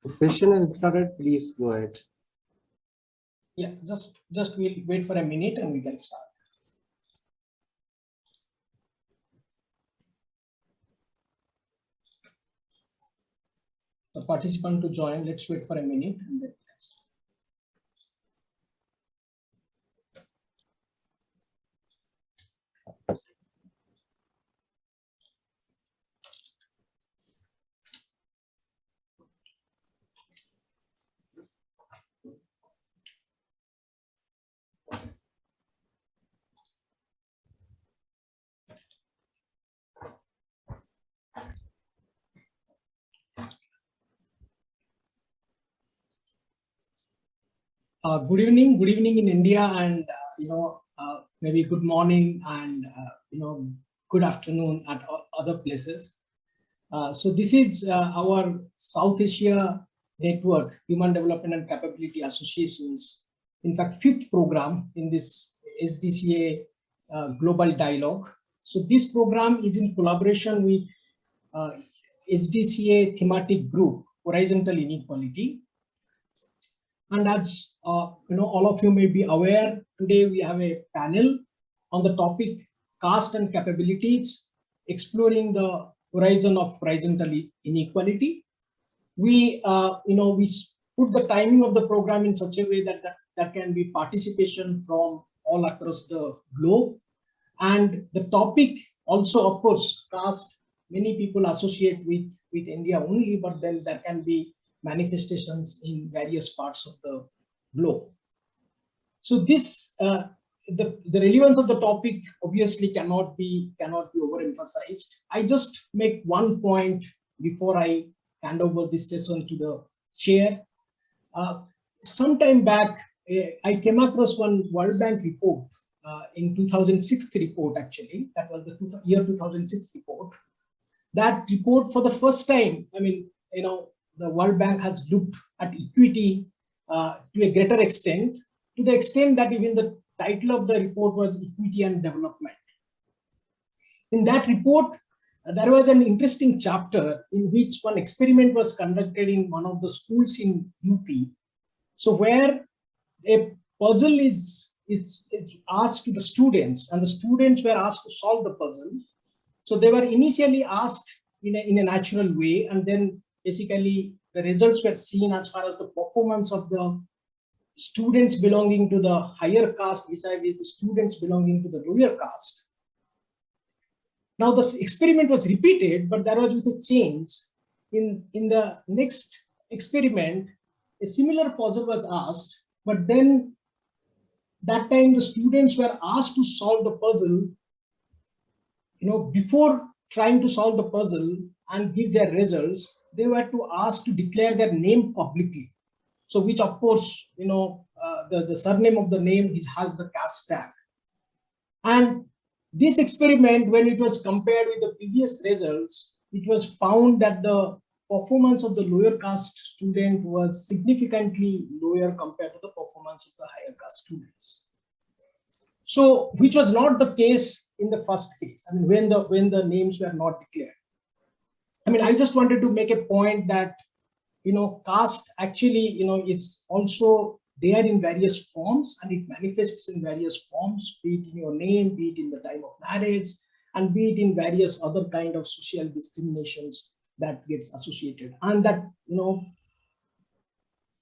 The session has started. Please go ahead. Yeah, just we'll wait for a minute and we can start. The participant to join, let's wait for a minute and then we can start. Good evening in India, and maybe good morning and good afternoon at other places. So this is our South Asia Network, Human Development and Capability Associations, in fact, 5th program in this HDCA Global Dialogue. So this program is in collaboration with HDCA thematic group, Horizontal Inequality. And as all of you may be aware, today we have a panel on the topic Caste and Capabilities, Exploring the Horizon of Horizontal Inequality. We put the timing of the program in such a way that there can be participation from all across the globe. And the topic also, of course, caste, many people associate with India only, but then there can be manifestations in various parts of the globe. So this the relevance of the topic obviously cannot be overemphasized. I just make one point before I hand over this session to the chair. Some time back, I came across one World Bank report in 2006 report, actually. That was the year 2006 report. That report, for the first time, the World Bank has looked at equity to a greater extent, to the extent that even the title of the report was Equity and Development. In that report, there was an interesting chapter in which one experiment was conducted in one of the schools in UP. So where a puzzle is asked to the students, and the students were asked to solve the puzzle. So they were initially asked in a natural way, and then basically the results were seen as far as the performance of the students belonging to the higher caste vis-a-vis the students belonging to the lower caste. Now the experiment was repeated, but there was a change. In the next experiment, a similar puzzle was asked, but then that time the students were asked to solve the puzzle, before trying to solve the puzzle and give their results, they were to ask to declare their name publicly. So which, of course, the surname of the name has the caste tag. And this experiment, when it was compared with the previous results, it was found that the performance of the lower caste student was significantly lower compared to the performance of the higher caste students. So, which was not the case in the first case, when the names were not declared. I just wanted to make a point that, caste actually, it's also there in various forms, and it manifests in various forms, be it in your name, be it in the time of marriage, and be it in various other kind of social discriminations that gets associated. And that,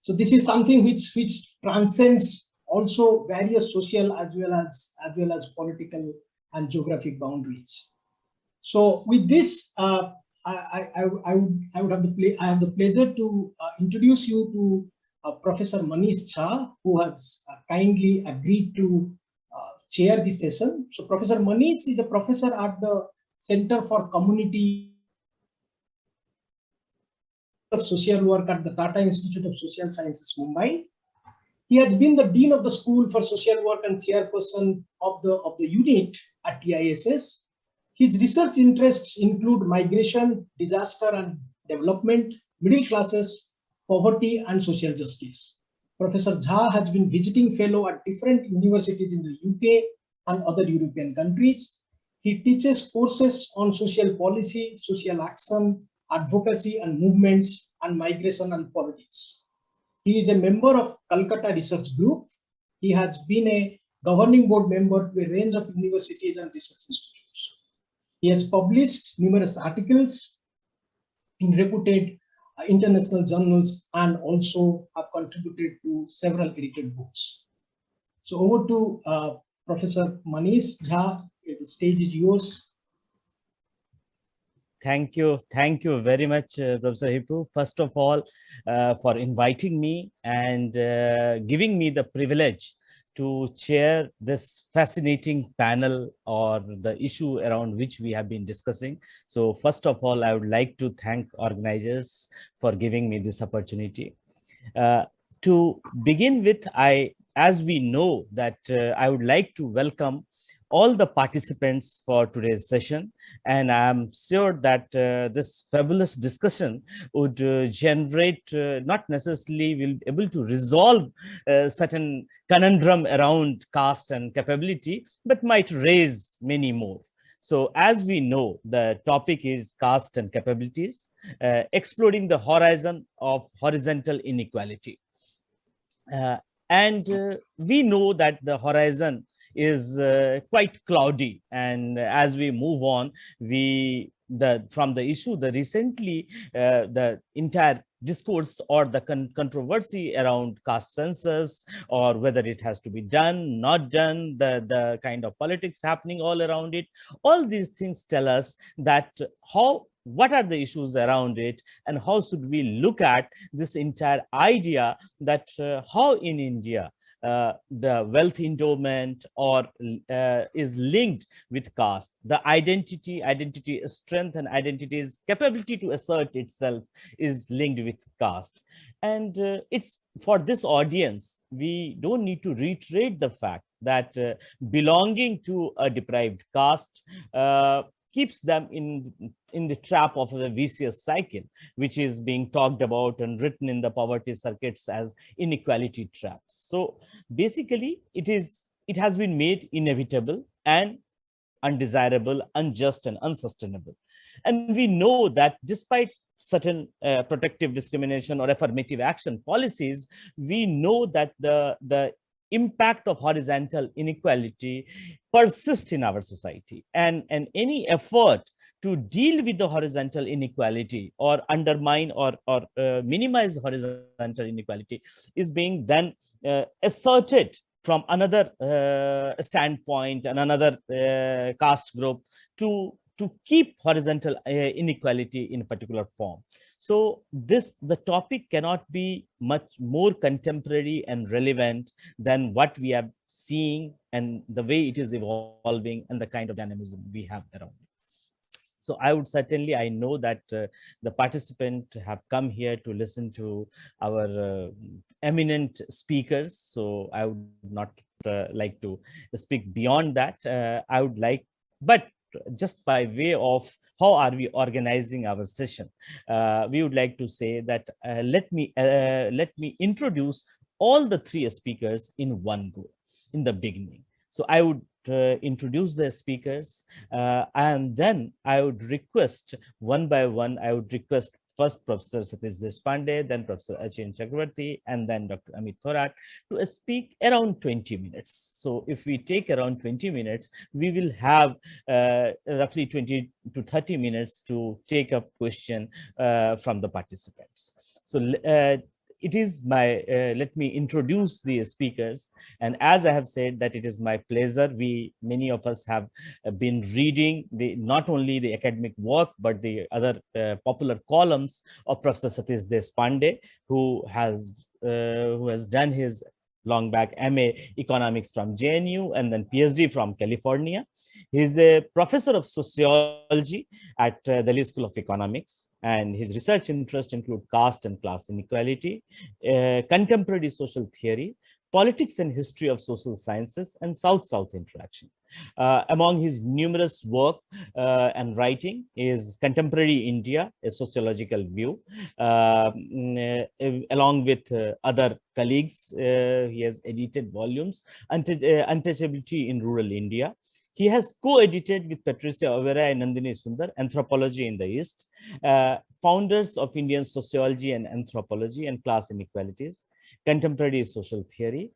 so this is something which transcends also various social as well as political and geographic boundaries. So with this, I have the pleasure to introduce you to Professor Manish Jha, who has kindly agreed to chair this session. So Professor Manish is a professor at the Center for Community of Social Work at the Tata Institute of Social Sciences, Mumbai. He has been the Dean of the School for Social Work and chairperson of the unit at TISS. His research interests include migration, disaster and development, middle classes, poverty and social justice. Professor Jha has been visiting fellow at different universities in the UK and other European countries. He teaches courses on social policy, social action, advocacy and movements, and migration and politics. He is a member of Calcutta Research Group. He has been a governing board member to a range of universities and research institutes. He has published numerous articles in reputed international journals and also have contributed to several edited books. So over to Professor Manish Jha. The stage is yours. Thank you very much, Professor Hippu. First of all, for inviting me and giving me the privilege to chair this fascinating panel or the issue around which we have been discussing. So first of all, I would like to thank organizers for giving me this opportunity. To begin with, as we know that I would like to welcome all the participants for today's session, and I'm sure that this fabulous discussion would generate, not necessarily will be able to resolve certain conundrum around caste and capability, but might raise many more. So as we know, the topic is caste and capabilities, exploring the horizon of horizontal inequality. We know that the horizon is quite cloudy, and as we move on, from the issue, recently the entire discourse or the controversy around caste census, or whether it has to be done, not done, the kind of politics happening all around it, all these things tell us that what are the issues around it, and how should we look at this entire idea that how in India the wealth endowment or is linked with caste. The identity strength and identity's capability to assert itself is linked with caste. And it's for this audience, we don't need to reiterate the fact that belonging to a deprived caste keeps them in the trap of a vicious cycle, which is being talked about and written in the poverty circuits as inequality traps. So basically, it has been made inevitable and undesirable, unjust, and unsustainable. And we know that despite certain protective discrimination or affirmative action policies, we know that the impact of horizontal inequality persists in our society, and any effort to deal with the horizontal inequality or undermine or minimize horizontal inequality is being then asserted from another standpoint and another caste group to keep horizontal inequality in a particular form. So the topic cannot be much more contemporary and relevant than what we are seeing and the way it is evolving and the kind of dynamism we have around it. So I know that the participants have come here to listen to our eminent speakers. So I would not like to speak beyond that. But just by way of how are we organizing our session, we would like to say that let me introduce all the three speakers in one go in the beginning. So I would introduce the speakers, and then I would request one by one. I would request first Professor Satish Deshpande, then Professor Achin Chakraborty, and then Dr. Amit Thorat to speak around 20 minutes. So if we take around 20 minutes, we will have roughly 20 to 30 minutes to take up question from the participants. So it is my, let me introduce the speakers. And as I have said that it is my pleasure, many of us have been reading not only the academic work, but the other popular columns of Professor Satish Deshpande, who has done his long back MA economics from JNU and then PhD from California. He's a professor of sociology at the Delhi School of Economics, and his research interests include caste and class inequality, contemporary social theory, politics and history of social sciences, and South-South interaction. Among his numerous work and writing is Contemporary India, a sociological view. Along with other colleagues, he has edited volumes, Untouchability in Rural India. He has co-edited with Patricia Overa and Nandini Sundar, Anthropology in the East, founders of Indian sociology and anthropology and class inequalities, contemporary social theory,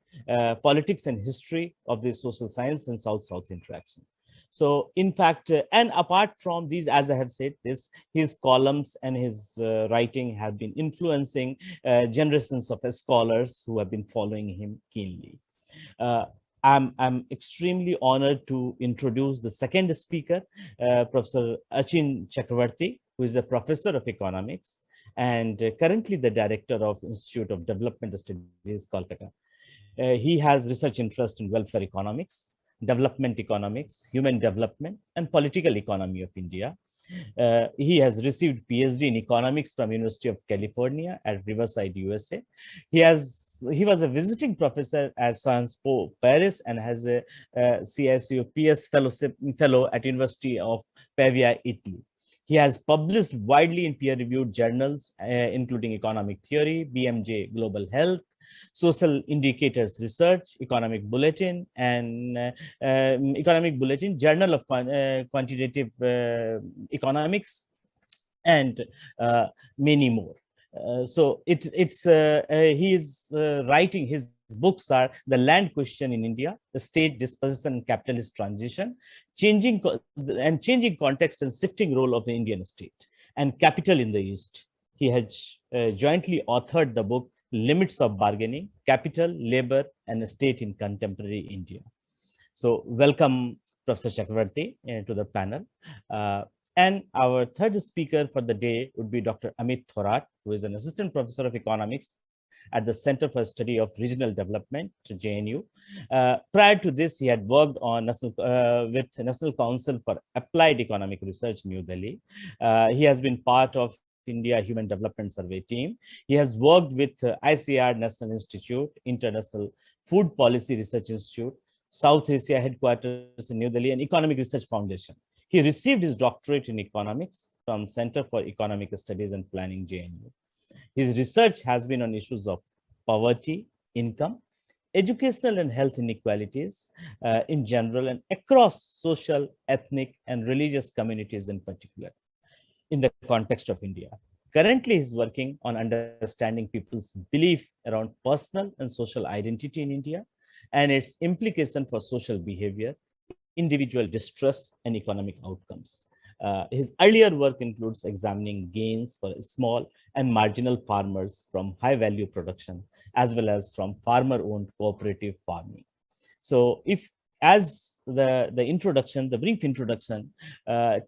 politics and history of the social science and South-South interaction. So in fact, and apart from these, as I have said, his columns and his writing have been influencing generations of scholars who have been following him keenly. I'm extremely honored to introduce the second speaker, Professor Achin Chakraborty, who is a professor of economics and currently the director of Institute of Development Studies, Kolkata. He has research interest in welfare economics, development economics, human development, and political economy of India. He has received PhD in economics from University of California at Riverside, USA. He was a visiting professor at Sciences Po Paris and has a CSU PS fellow at University of Pavia, Italy. He has published widely in peer-reviewed journals, including Economic Theory, BMJ Global Health, Social Indicators Research, Economic Bulletin, and Economic Bulletin, Journal of Quantitative Economics, and many more. So he is writing, his books are The Land Question in India, The State Dispossession and Capitalist Transition, Changing Context and Shifting Role of the Indian State, and Capital in the East. He has jointly authored the book Limits of Bargaining, Capital, Labor, and State in Contemporary India. So welcome, Professor Chakraborty, to the panel. And our third speaker for the day would be Dr. Amit Thorat, who is an assistant professor of economics at the Center for Study of Regional Development, JNU. Prior to this, he had worked on with National Council for Applied Economic Research, New Delhi. He has been part of India Human Development Survey team. He has worked with ICR National Institute, International Food Policy Research Institute, South Asia headquarters in New Delhi, and Economic Research Foundation. He received his doctorate in economics from Center for Economic Studies and Planning, JNU. His research has been on issues of poverty, income, educational and health inequalities in general, and across social, ethnic, and religious communities in particular, in the context of India. Currently, he's working on understanding people's belief around personal and social identity in India and its implication for social behavior, individual distress, and economic outcomes. His earlier work includes examining gains for small and marginal farmers from high-value production, as well as from farmer-owned cooperative farming. So as the brief introduction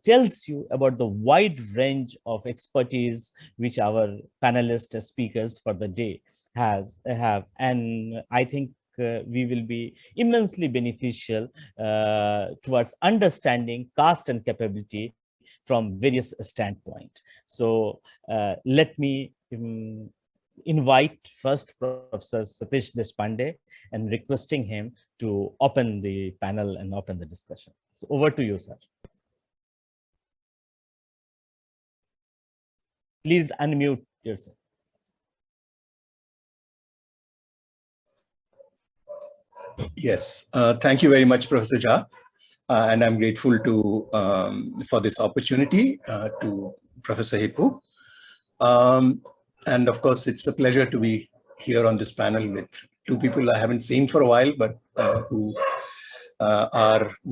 tells you about the wide range of expertise which our panelists speakers for the day have, and I think we will be immensely beneficial towards understanding caste and capability from various standpoints. So let me invite first Professor Satish Deshpande and requesting him to open the panel and open the discussion. So over to you, sir. Please unmute yourself. Yes, thank you very much, Professor Jha. And I'm grateful to for this opportunity to Professor Hippu. And of course, it's a pleasure to be here on this panel with two people I haven't seen for a while, but we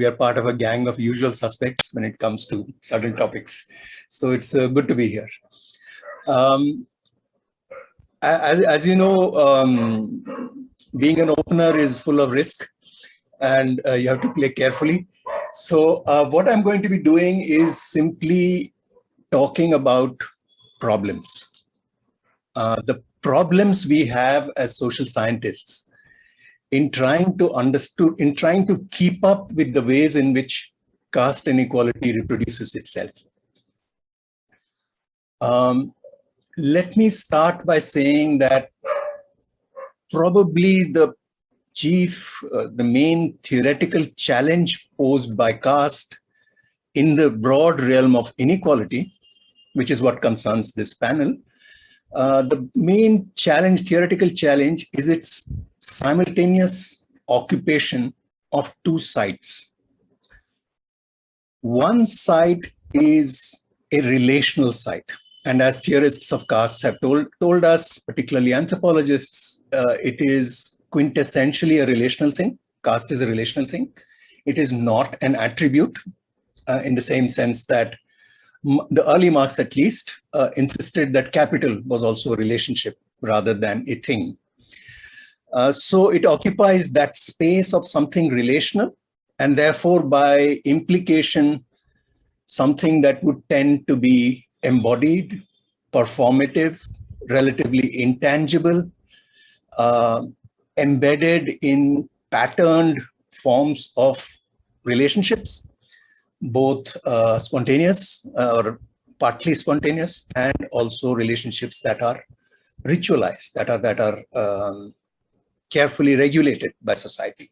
are part of a gang of usual suspects when it comes to certain topics. So it's good to be here. As you know, being an opener is full of risk, and you have to play carefully. So what I'm going to be doing is simply talking about problems. The problems we have as social scientists in trying to keep up with the ways in which caste inequality reproduces itself. Let me start by saying that probably the main theoretical challenge posed by caste in the broad realm of inequality, which is what concerns this panel, the main theoretical challenge is its simultaneous occupation of two sides. One side is a relational side. and as theorists of castes have told us, particularly anthropologists, it is quintessentially a relational thing. Caste is a relational thing. It is not an attribute in the same sense that the early Marx at least insisted that capital was also a relationship rather than a thing. So it occupies that space of something relational, and therefore by implication, something that would tend to be embodied, performative, relatively intangible, embedded in patterned forms of relationships, both spontaneous or partly spontaneous, and also relationships that are ritualized, that are carefully regulated by society.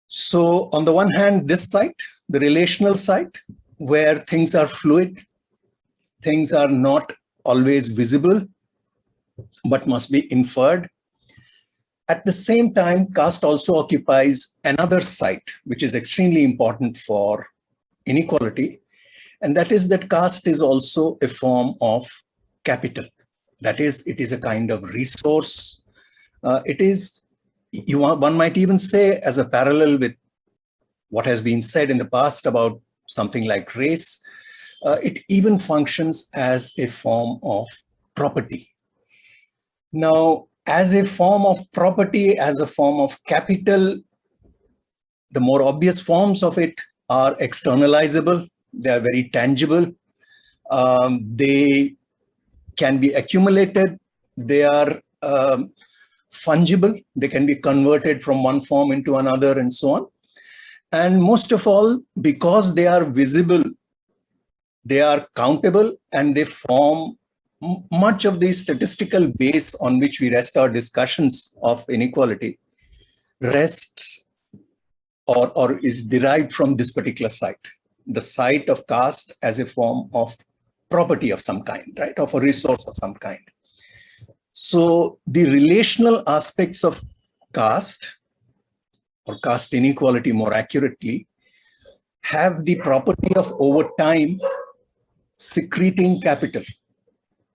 So on the one hand, this side, the relational side, where things are fluid, things are not always visible, but must be inferred. At the same time, caste also occupies another side, which is extremely important for inequality, and that is that caste is also a form of capital. That is, it is a kind of resource. It is, one might even say, as a parallel with what has been said in the past about something like race, it even functions as a form of property. Now, as a form of property, as a form of capital, the more obvious forms of it are externalizable. They are very tangible. They can be accumulated. They are fungible. They can be converted from one form into another and so on. And most of all, because they are visible, they are countable, and they form much of the statistical base on which we rest our discussions of inequality, rests or is derived from this particular site, the site of caste as a form of property of some kind, right, of a resource of some kind. So the relational aspects of caste, or caste inequality more accurately, have the property of over time secreting capital.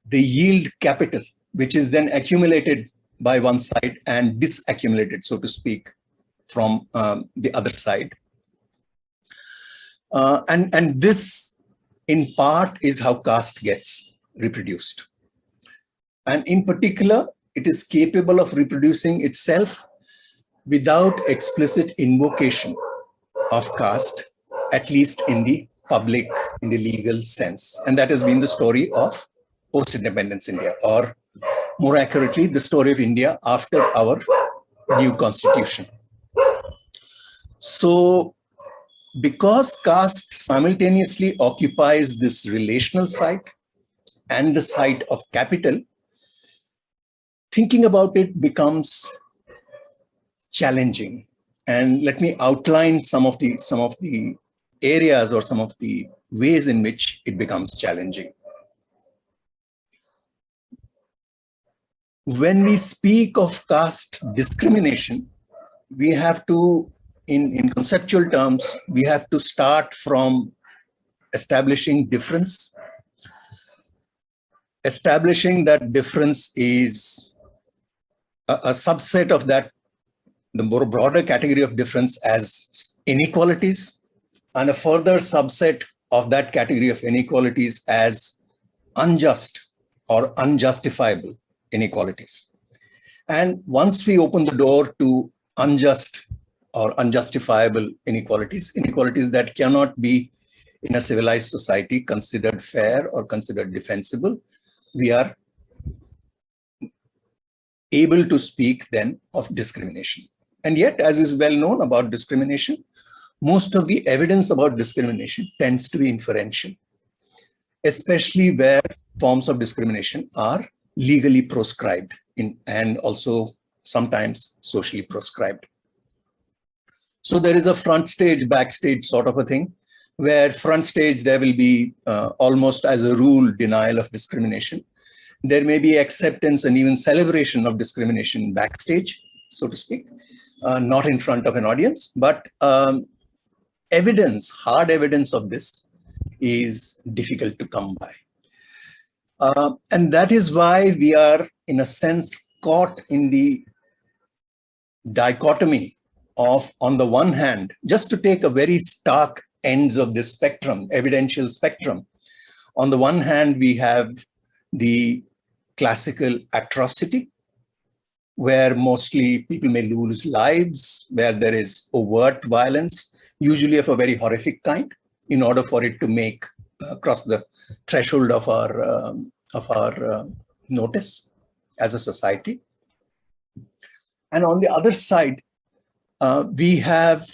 They yield capital, which is then accumulated by one side and disaccumulated, so to speak, from the other side. And this, in part, is how caste gets reproduced. And in particular, it is capable of reproducing itself without explicit invocation of caste, at least in the public, in the legal sense. And that has been the story of post-independence India, or more accurately, the story of India after our new constitution. So, because caste simultaneously occupies this relational site and the site of capital, thinking about it becomes challenging. And let me outline some of the areas or some of the ways in which it becomes challenging. When we speak of caste discrimination, we have to, in conceptual terms, we have to start from establishing difference, establishing that difference is a subset of that, the more broader category of difference as inequalities, and a further subset of that category of inequalities as unjust or unjustifiable inequalities. And once we open the door to unjust or unjustifiable inequalities, inequalities that cannot be in a civilized society considered fair or considered defensible, we are able to speak then of discrimination. And yet, as is well known about discrimination, most of the evidence about discrimination tends to be inferential, especially where forms of discrimination are legally proscribed and also sometimes socially proscribed. So there is a front stage, backstage sort of a thing, where front stage there will be almost as a rule denial of discrimination. There may be acceptance and even celebration of discrimination backstage, so to speak, not in front of an audience, but evidence, hard evidence of this is difficult to come by. And that is why we are, in a sense, caught in the dichotomy of, on the one hand, just to take a very stark ends of this spectrum, evidential spectrum. On the one hand, we have the classical atrocity, where mostly people may lose lives, where there is overt violence, usually of a very horrific kind, in order for it to make cross the threshold of our notice as a society. And on the other side, we have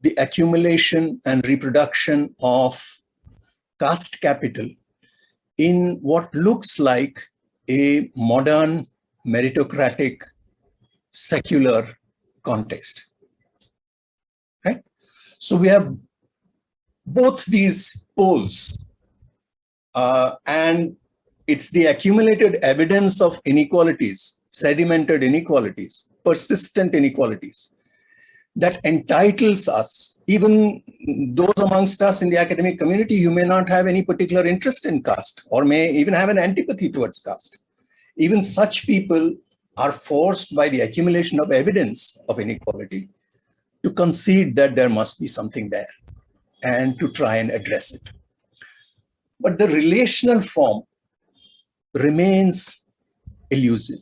the accumulation and reproduction of caste capital in what looks like a modern meritocratic secular context, right? So we have both these poles, and it's the accumulated evidence of inequalities, sedimented inequalities, persistent inequalities, that entitles us, even those amongst us in the academic community who may not have any particular interest in caste or may even have an antipathy towards caste. Even such people are forced by the accumulation of evidence of inequality to concede that there must be something there and to try and address it. But the relational form remains elusive,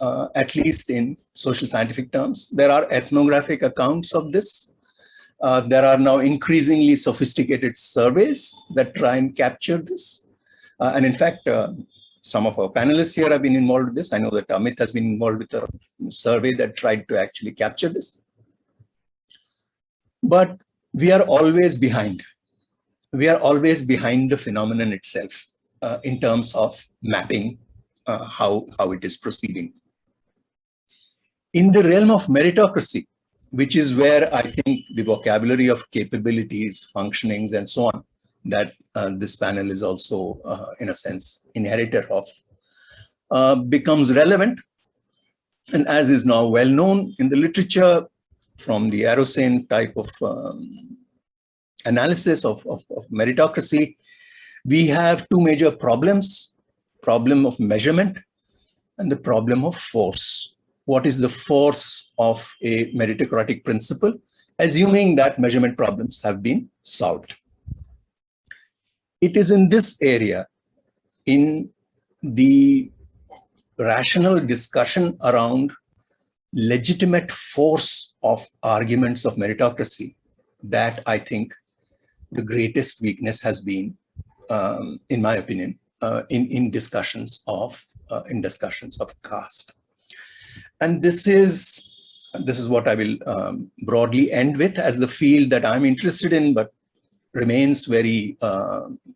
at least in social scientific terms. There are ethnographic accounts of this. There are now increasingly sophisticated surveys that try and capture this. And in fact, some of our panelists here have been involved with this. I know that Amit has been involved with a survey that tried to actually capture this. But we are always behind. We are always behind the phenomenon itself in terms of mapping how it is proceeding. In the realm of meritocracy, which is where I think the vocabulary of capabilities, functionings, and so on, that this panel is also, in a sense, inheritor of, becomes relevant. And as is now well known in the literature, from the Arosane type of analysis of meritocracy, we have two major problems: problem of measurement and the problem of force. What is the force of a meritocratic principle, assuming that measurement problems have been solved? It is in this area, in the rational discussion around legitimate force of arguments of meritocracy, that I think the greatest weakness has been, in my opinion, in discussions of caste. And this is what I will broadly end with as the field that I'm interested in, but remains very,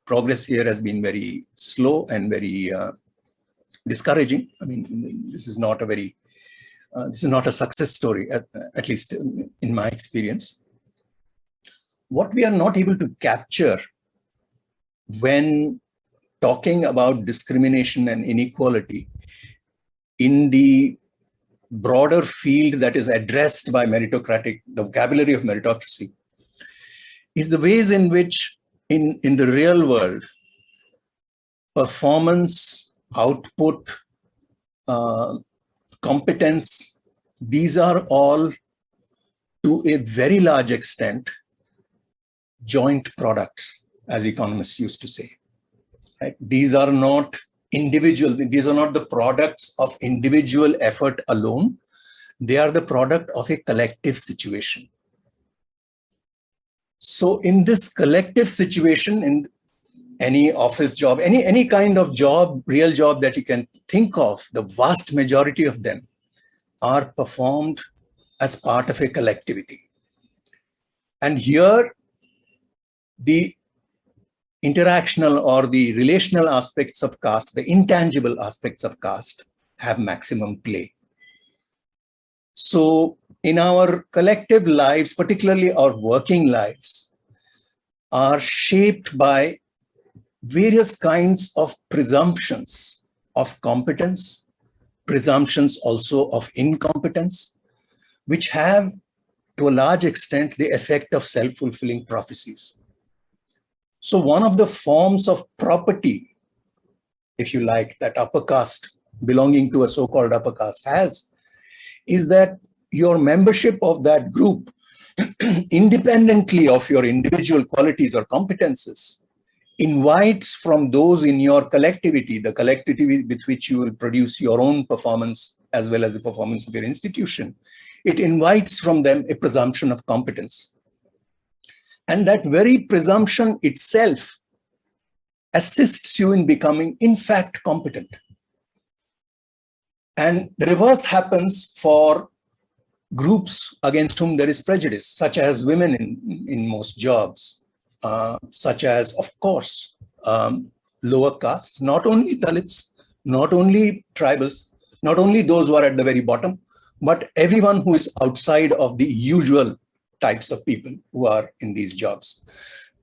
progress here has been very slow and very discouraging. I mean, this is not a success story, at least in my experience. What we are not able to capture when talking about discrimination and inequality in the broader field that is addressed by the vocabulary of meritocracy, is the ways in which in the real world, performance, output, competence, these are all to a very large extent joint products, as economists used to say. Right? These are not individual, these are not the products of individual effort alone. They are the product of a collective situation. So in this collective situation, in any office job, any kind of job, real job that you can think of, the vast majority of them are performed as part of a collectivity. And here, the interactional or the relational aspects of caste, the intangible aspects of caste, have maximum play. So in our collective lives, particularly our working lives, are shaped by various kinds of presumptions of competence, presumptions also of incompetence, which have, to a large extent, the effect of self-fulfilling prophecies. So one of the forms of property if you like, that upper caste belonging to a so-called upper caste has, is that your membership of that group, independently of your individual qualities or competences, invites from those in your collectivity, the collectivity with which you will produce your own performance as well as the performance of your institution, it invites from them a presumption of competence. And that very presumption itself assists you in becoming, in fact, competent. And the reverse happens for groups against whom there is prejudice, such as women in most jobs, such as, of course, lower castes, not only Dalits, not only tribals, not only those who are at the very bottom, but everyone who is outside of the usual types of people who are in these jobs.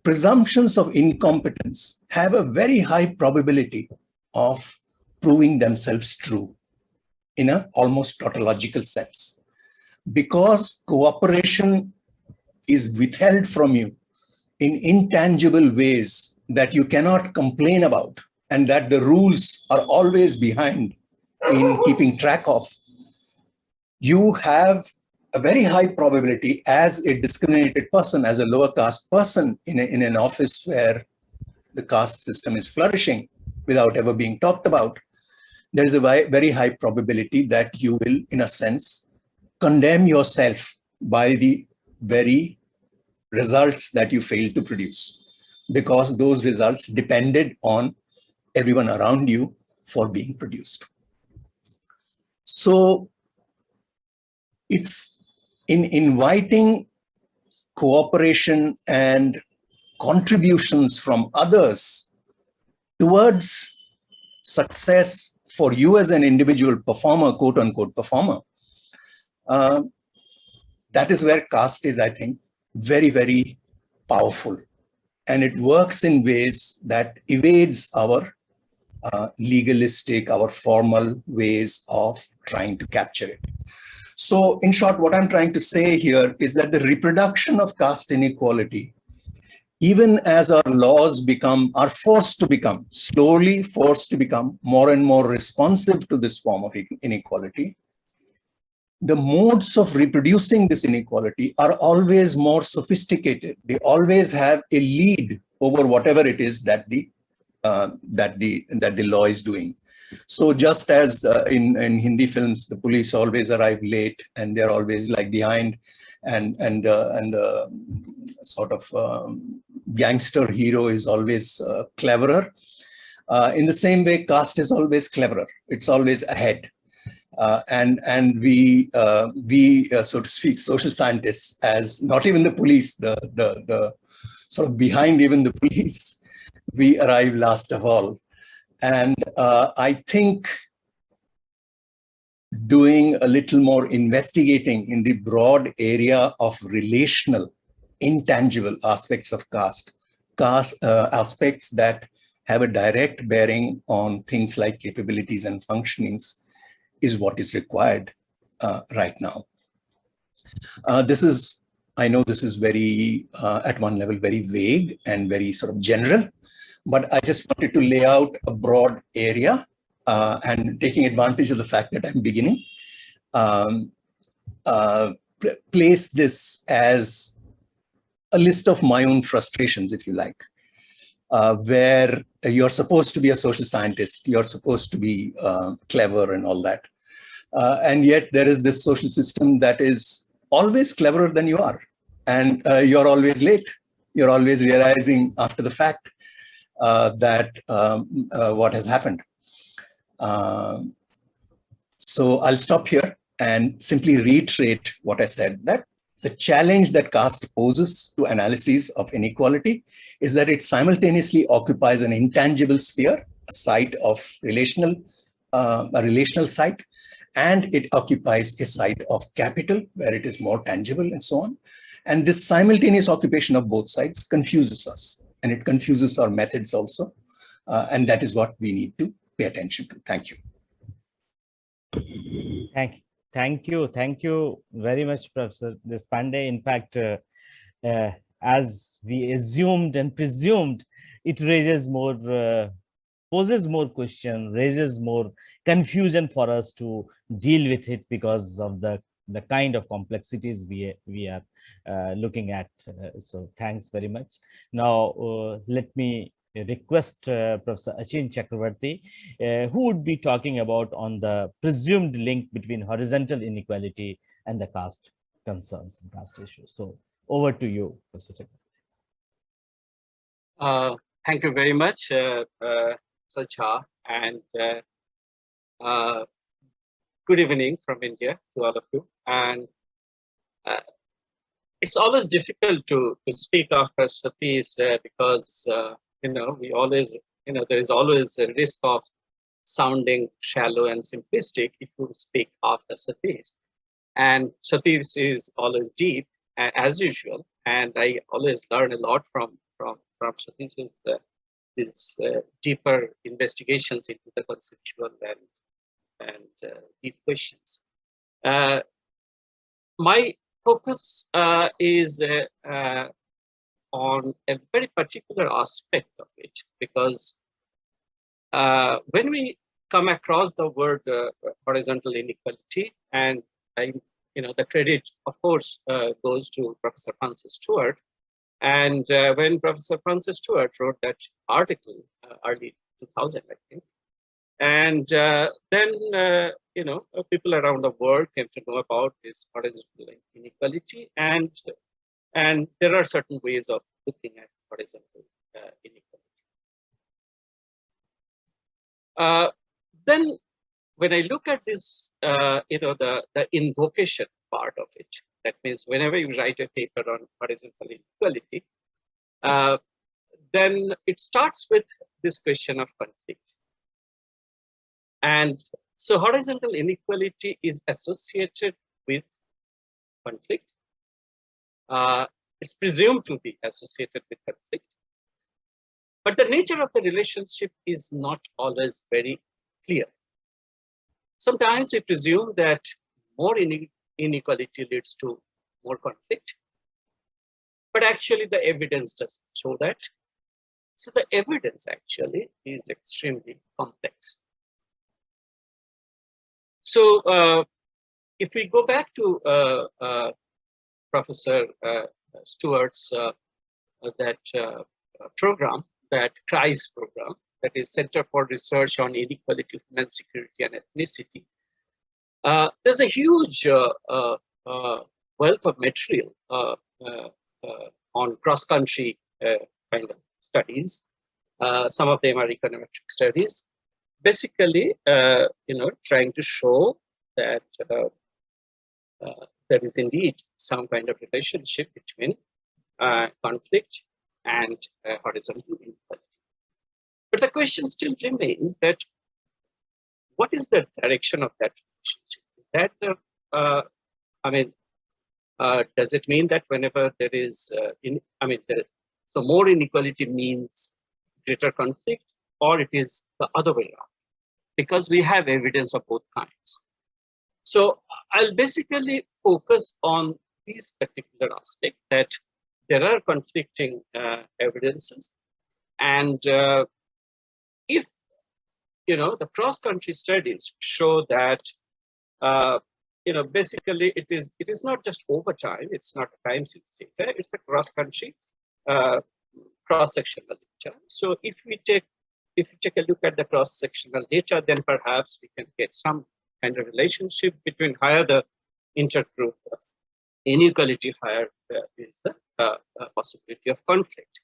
Presumptions of incompetence have a very high probability of proving themselves true in an almost tautological sense, because cooperation is withheld from you in intangible ways that you cannot complain about, and that the rules are always behind in keeping track of. You have a very high probability as a discriminated person, as a lower caste person in an office where the caste system is flourishing without ever being talked about. There is a very high probability that you will, in a sense, condemn yourself by the very results that you failed to produce, because those results depended on everyone around you for being produced. So it's in inviting cooperation and contributions from others towards success for you as an individual performer, quote unquote performer. That is where caste is, I think, very, very powerful. And it works in ways that evades our legalistic, our formal ways of trying to capture it. So in short, what I'm trying to say here is that the reproduction of caste inequality, even as our laws are slowly forced to become more and more responsive to this form of inequality, the modes of reproducing this inequality are always more sophisticated. They always have a lead over whatever it is that the law is doing. So just as in Hindi films, the police always arrive late and they're always like behind, and the sort of gangster hero is always cleverer. In the same way, caste is always cleverer. It's always ahead. And we so to speak, social scientists, as not even the police, the sort of behind even the police, we arrive last of all. And I think doing a little more investigating in the broad area of relational, intangible aspects of caste, aspects that have a direct bearing on things like capabilities and functionings, is what is required right now. I know this is very, at one level, very vague and very sort of general, but I just wanted to lay out a broad area and taking advantage of the fact that I'm beginning, place this as a list of my own frustrations, if you like, where you're supposed to be a social scientist, you're supposed to be clever and all that. And yet there is this social system that is always cleverer than you are. And you're always late. You're always realizing after the fact that what has happened. So I'll stop here and simply reiterate what I said, that the challenge that caste poses to analyses of inequality is that it simultaneously occupies an intangible sphere, a site of a relational site, and it occupies a site of capital where it is more tangible and so on. And this simultaneous occupation of both sides confuses us, and it confuses our methods also. And that is what we need to pay attention to. Thank you. Thank you very much, Professor Deshpande. In fact, as we assumed and presumed, it raises more poses more question, raises more confusion for us to deal with it because of the kind of complexities we are looking at. So thanks very much. Now let me request Professor Achin Chakraborty, who would be talking about on the presumed link between horizontal inequality and the caste concerns and caste issues. So over to you, Professor Chakraborty. Thank you very much, Sacha, and good evening from India to all of you. And it's always difficult to speak after Satish because we always, there is always a risk of sounding shallow and simplistic if you speak after Satish. And Satish is always deep, as usual, and I always learn a lot from Satish's his deeper investigations into the conceptual and deep questions. My focus is on a very particular aspect of it, because when we come across the word horizontal inequality, and the credit, of course, goes to Professor Francis Stewart. And when Professor Francis Stewart wrote that article, early 2000, I think, and then people around the world came to know about this horizontal inequality, and there are certain ways of looking at horizontal inequality. Then, when I look at this, the invocation part of it, that means whenever you write a paper on horizontal inequality, then it starts with this question of conflict. And so horizontal inequality is associated with conflict. It's presumed to be associated with conflict. But the nature of the relationship is not always very clear. Sometimes we presume that more inequality leads to more conflict, but actually the evidence doesn't show that. So the evidence actually is extremely complex. So if we go back to Professor Stewart's program, that CRISE program, that is Center for Research on Inequality of Human Security and Ethnicity, there's a huge wealth of material on cross-country kind of studies. Some of them are econometric studies, basically, trying to show that there is indeed some kind of relationship between conflict and horizontal inequality. But the question still remains that what is the direction of that relationship? Is that does it mean that whenever there is, so more inequality means greater conflict, or it is the other way around? Because we have evidence of both kinds. So I'll basically focus on this particular aspect, that there are conflicting evidences, and if the cross-country studies show that basically it is not just over time, it's not a time series data, it's a cross-country cross-sectional data. So if we take a look at the cross-sectional data, then perhaps we can get some kind of relationship between higher the intergroup inequality, higher is the possibility of conflict.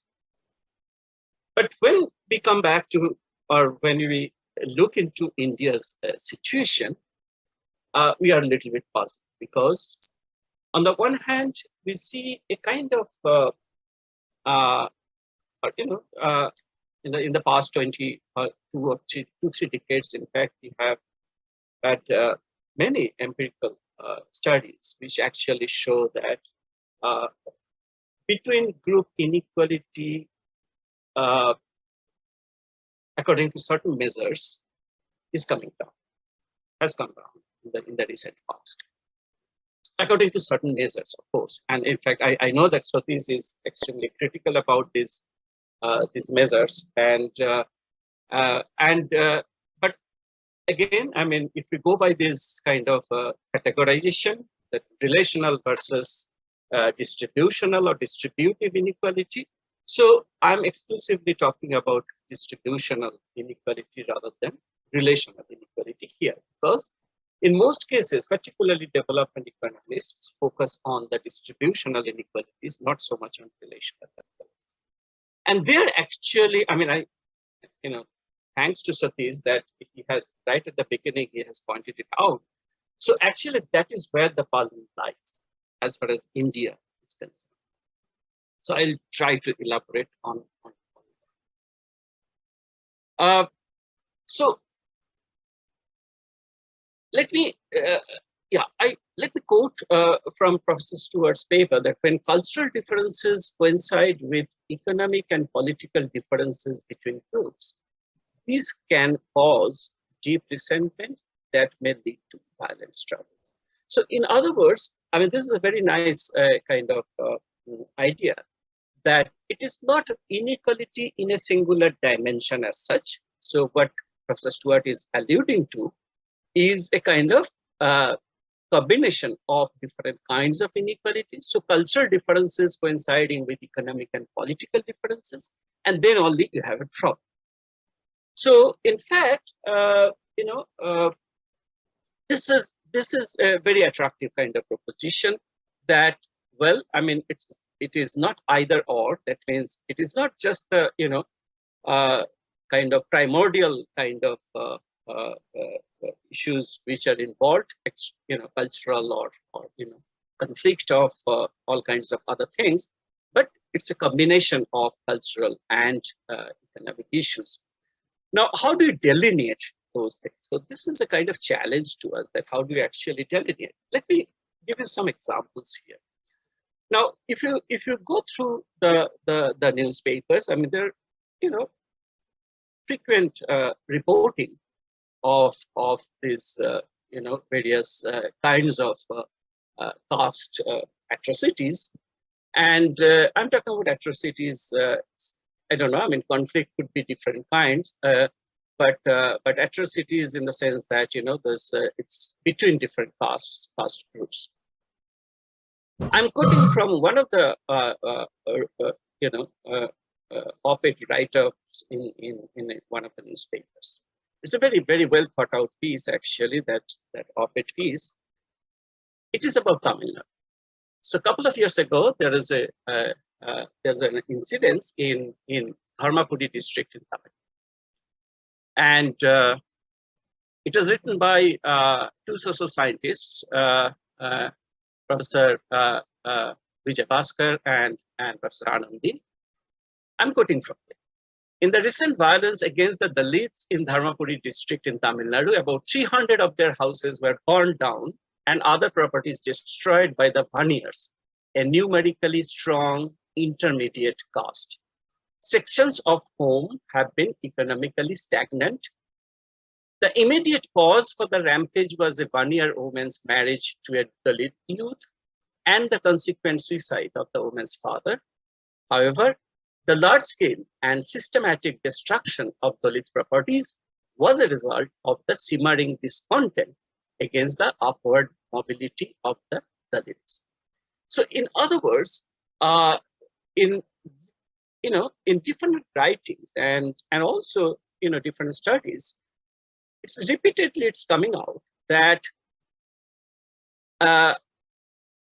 But when we come back to, or when we look into India's situation, we are a little bit puzzled, because on the one hand, we see a kind of, in the past 22 or 3 decades, in fact, we have had many empirical studies which actually show that between group inequality, according to certain measures, is coming down, has come down in the recent past. According to certain measures, of course. And in fact, I know that Satish is extremely critical about these measures, and But again, I mean, if we go by this kind of categorization, that relational versus distributional or distributive inequality. So I'm exclusively talking about distributional inequality rather than relational inequality here, because in most cases, particularly development economists focus on the distributional inequalities, not so much on relational inequalities. And they're actually, I mean, thanks to Satish that he has, right at the beginning, he has pointed it out. So actually, that is where the puzzle lies as far as India is concerned. So I'll try to elaborate on that. So let me, let me quote from Professor Stewart's paper that when cultural differences coincide with economic and political differences between groups, these can cause deep resentment that may lead to violent struggles. So in other words, I mean, this is a very nice kind of idea that it is not inequality in a singular dimension as such. So what Professor Stewart is alluding to is a kind of combination of different kinds of inequalities. So cultural differences coinciding with economic and political differences, and then only you have a problem. So in fact, this is a very attractive kind of proposition that, well, I mean, it is not either or. That means it is not just the kind of primordial kind of issues which are involved, cultural or conflict of all kinds of other things, but it's a combination of cultural and economic issues. Now, how do you delineate those things? So this is a kind of challenge to us, that how do you actually delineate? Let me give you some examples here. Now, if you go through the newspapers, I mean, there are frequent reporting of these various kinds of caste atrocities, and I'm talking about atrocities. I don't know. I mean, conflict could be different kinds, but atrocities in the sense that there's it's between different caste groups. I'm quoting from one of the op-ed write-ups in one of the newspapers. It's a very, very well thought out piece, actually. That op-ed piece. It is about Tamil Nadu. So a couple of years ago, there's an incident in Dharmapuri district in Tamil Nadu. And it was written by two social scientists, Professor Vijay Bhaskar and Professor Anandi. I'm quoting from it. In the recent violence against the Dalits in Dharmapuri district in Tamil Nadu, about 300 of their houses were burned down and other properties destroyed by the Baniars, a numerically strong intermediate caste. Sections of whom have been economically stagnant. The immediate cause for the rampage was a Baniar woman's marriage to a Dalit youth and the consequent suicide of the woman's father. However, the large-scale and systematic destruction of Dalit properties was a result of the simmering discontent against the upward mobility of the Dalits. So, in other words, in different writings and also different studies, it's coming out that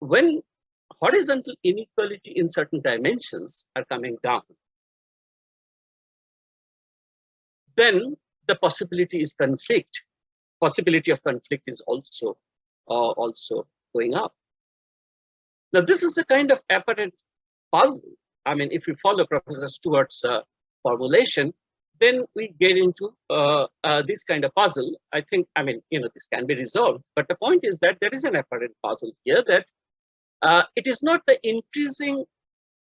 when horizontal inequality in certain dimensions are coming down, then the possibility of conflict is also going up. Now, this is a kind of apparent puzzle. I mean, if we follow Professor Stewart's formulation, then we get into this kind of puzzle. I think, this can be resolved. But the point is that there is an apparent puzzle here, that it is not the increasing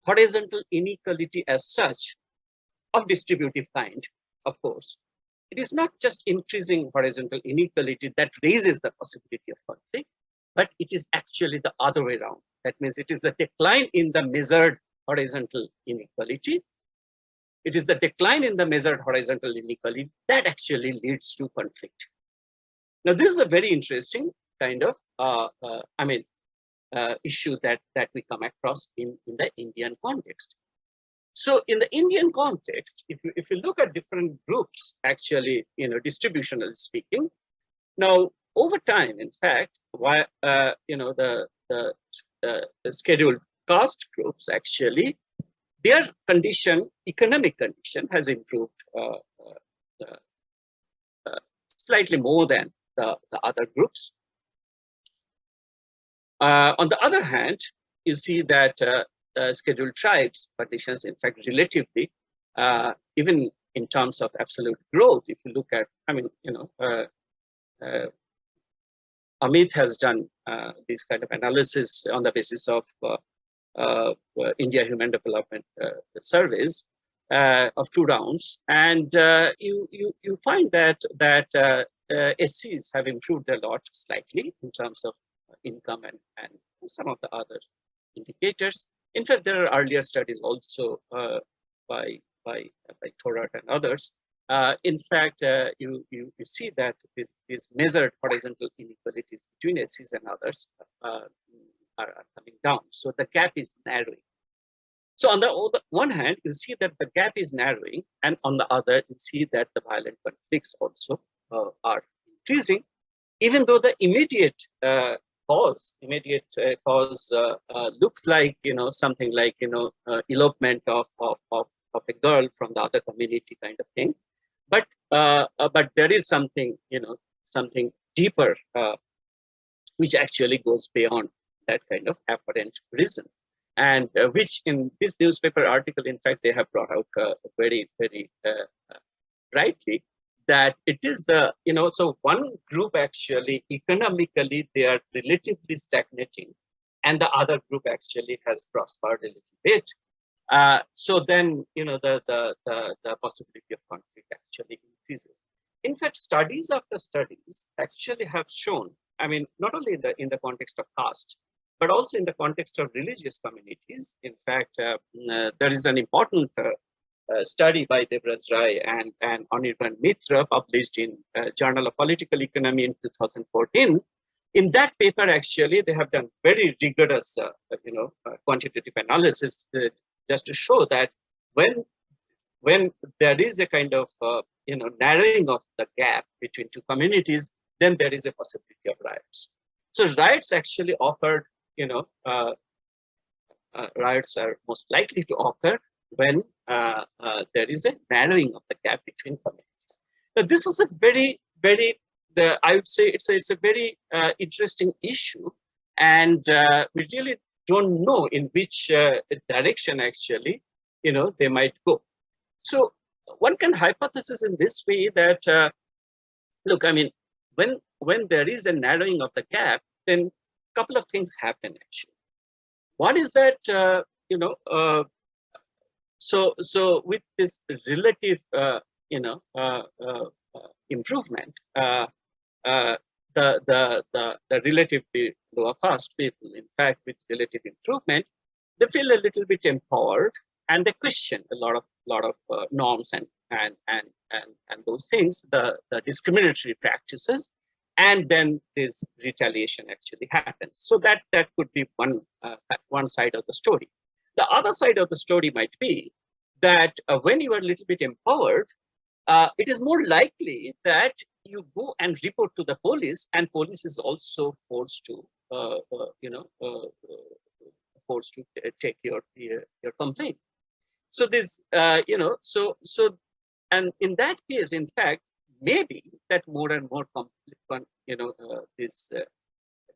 horizontal inequality as such of distributive kind, of course. It is not just increasing horizontal inequality that raises the possibility of conflict, but it is actually the other way around. That means it is the decline in the measured horizontal inequality it is the decline in the measured horizontal inequality that actually leads to conflict. Now, this is a very interesting kind of, issue that we come across in the Indian context. So in the Indian context, if you look at different groups, actually, distributional speaking, now over time, in fact, why the scheduled caste groups actually, their condition, economic condition, has improved slightly more than the other groups. On the other hand, you see that scheduled tribes conditions, in fact, relatively, even in terms of absolute growth, if you look at, Amit has done this kind of analysis on the basis of India Human Development Surveys of 2 rounds, and you find that SCs have improved a lot slightly in terms of income and some of the other indicators. In fact, there are earlier studies also by Thorat and others. In fact, you see that these measured horizontal inequalities between SCs and others are coming down. So the gap is narrowing. So on the one hand, you see that the gap is narrowing, and on the other, you see that the violent conflicts also are increasing, even though the immediate cause looks like something like elopement of a girl from the other community kind of thing, but there is something something deeper which actually goes beyond that kind of apparent reason, and which in this newspaper article, in fact, they have brought out very brightly, that it is the, so one group actually economically they are relatively stagnating, and the other group actually has prospered a little bit. So then, the possibility of conflict actually increases. In fact, studies after studies actually have shown, not only in the context of caste, but also in the context of religious communities. In fact, there is an important study by Devraj Rai and Anirban Mitra published in Journal of Political Economy in 2014. In that paper, actually, they have done very rigorous, quantitative analysis just to show that when there is a kind of, narrowing of the gap between 2 communities, then there is a possibility of riots. So riots actually occurred, riots are most likely to occur when there is a narrowing of the gap between communities. Now, this is a I would say it's a very interesting issue, and we really don't know in which direction actually, they might go. So one can hypothesize in this way that, look, when there is a narrowing of the gap, then a couple of things happen actually. One is that, so with this relative, improvement, the relatively lower caste people, in fact, with relative improvement, they feel a little bit empowered, and they question a lot of norms and those things, the discriminatory practices, and then this retaliation actually happens. So that could be one side of the story. The other side of the story might be that when you are a little bit empowered, it is more likely that you go and report to the police, and police is also forced to, take your complaint. So this, and in that case, in fact, maybe that more and more these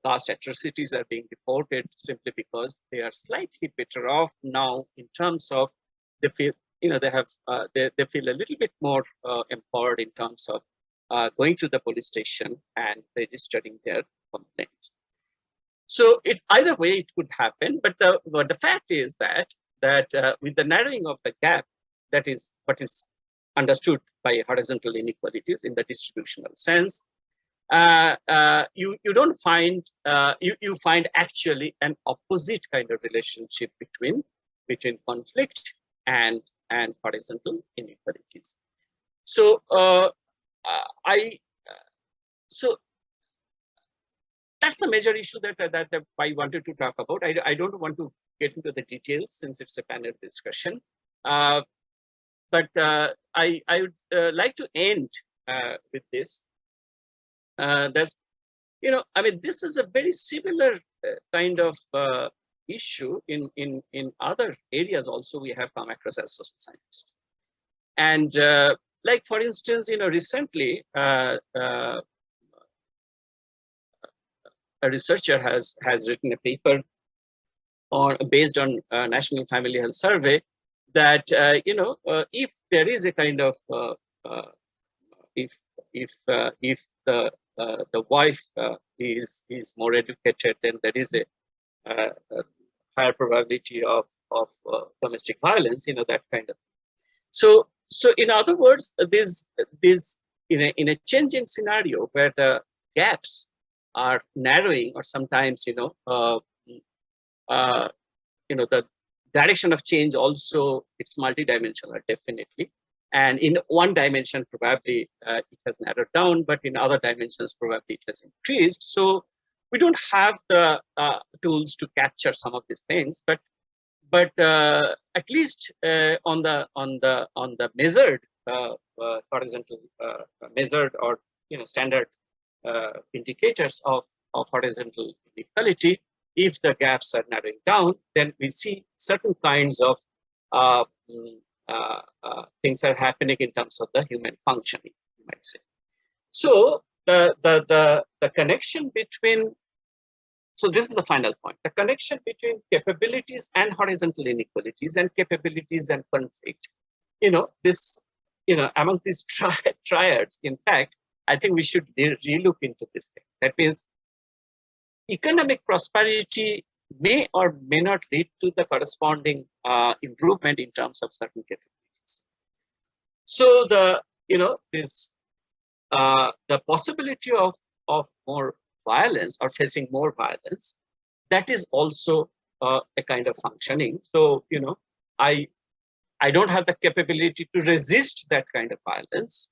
caste atrocities are being reported simply because they are slightly better off now in terms of they feel, they have they feel a little bit more empowered in terms of going to the police station and registering their complaints. So if either way it could happen, but the fact is that with the narrowing of the gap, that is what is understood by horizontal inequalities in the distributional sense, you don't find you find actually an opposite kind of relationship between conflict and and horizontal inequalities. So so that's the major issue that I wanted to talk about. I don't want to get into the details since it's a panel discussion, but I would like to end with this. There's, I mean, this is a very similar kind of issue in other areas also we have come across as social scientists. And like, for instance, recently a researcher has written a paper based on National Family Health Survey that if there is a kind of if the wife is more educated, then there is a higher probability of domestic violence, that kind of. So in other words, this in a changing scenario where the gaps are narrowing, or sometimes the direction of change also, it's multidimensional, definitely. And in one dimension, probably it has narrowed down, but in other dimensions, probably it has increased. So we don't have the tools to capture some of these things, but at least on the measured horizontal measured or standard indicators of horizontal inequality, if the gaps are narrowing down, then we see certain kinds of things are happening in terms of the human functioning, you might say. So the connection between, so this is the final point, the connection between capabilities and horizontal inequalities and capabilities and conflict. This, among these triads, in fact, I think we should relook into this thing. That means economic prosperity may or may not lead to the corresponding improvement in terms of certain capabilities. So the possibility of more violence or facing more violence, that is also a kind of functioning. So I don't have the capability to resist that kind of violence.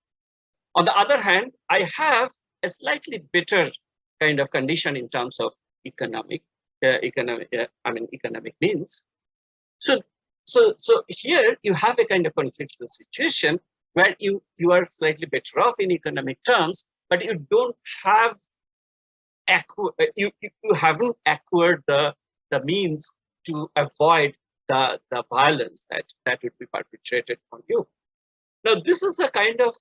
On the other hand, I have a slightly better kind of condition in terms of economic means. So here you have a kind of conflictual situation where you are slightly better off in economic terms, but you don't have you haven't acquired the means to avoid the violence that would be perpetrated on you. Now, this is a kind of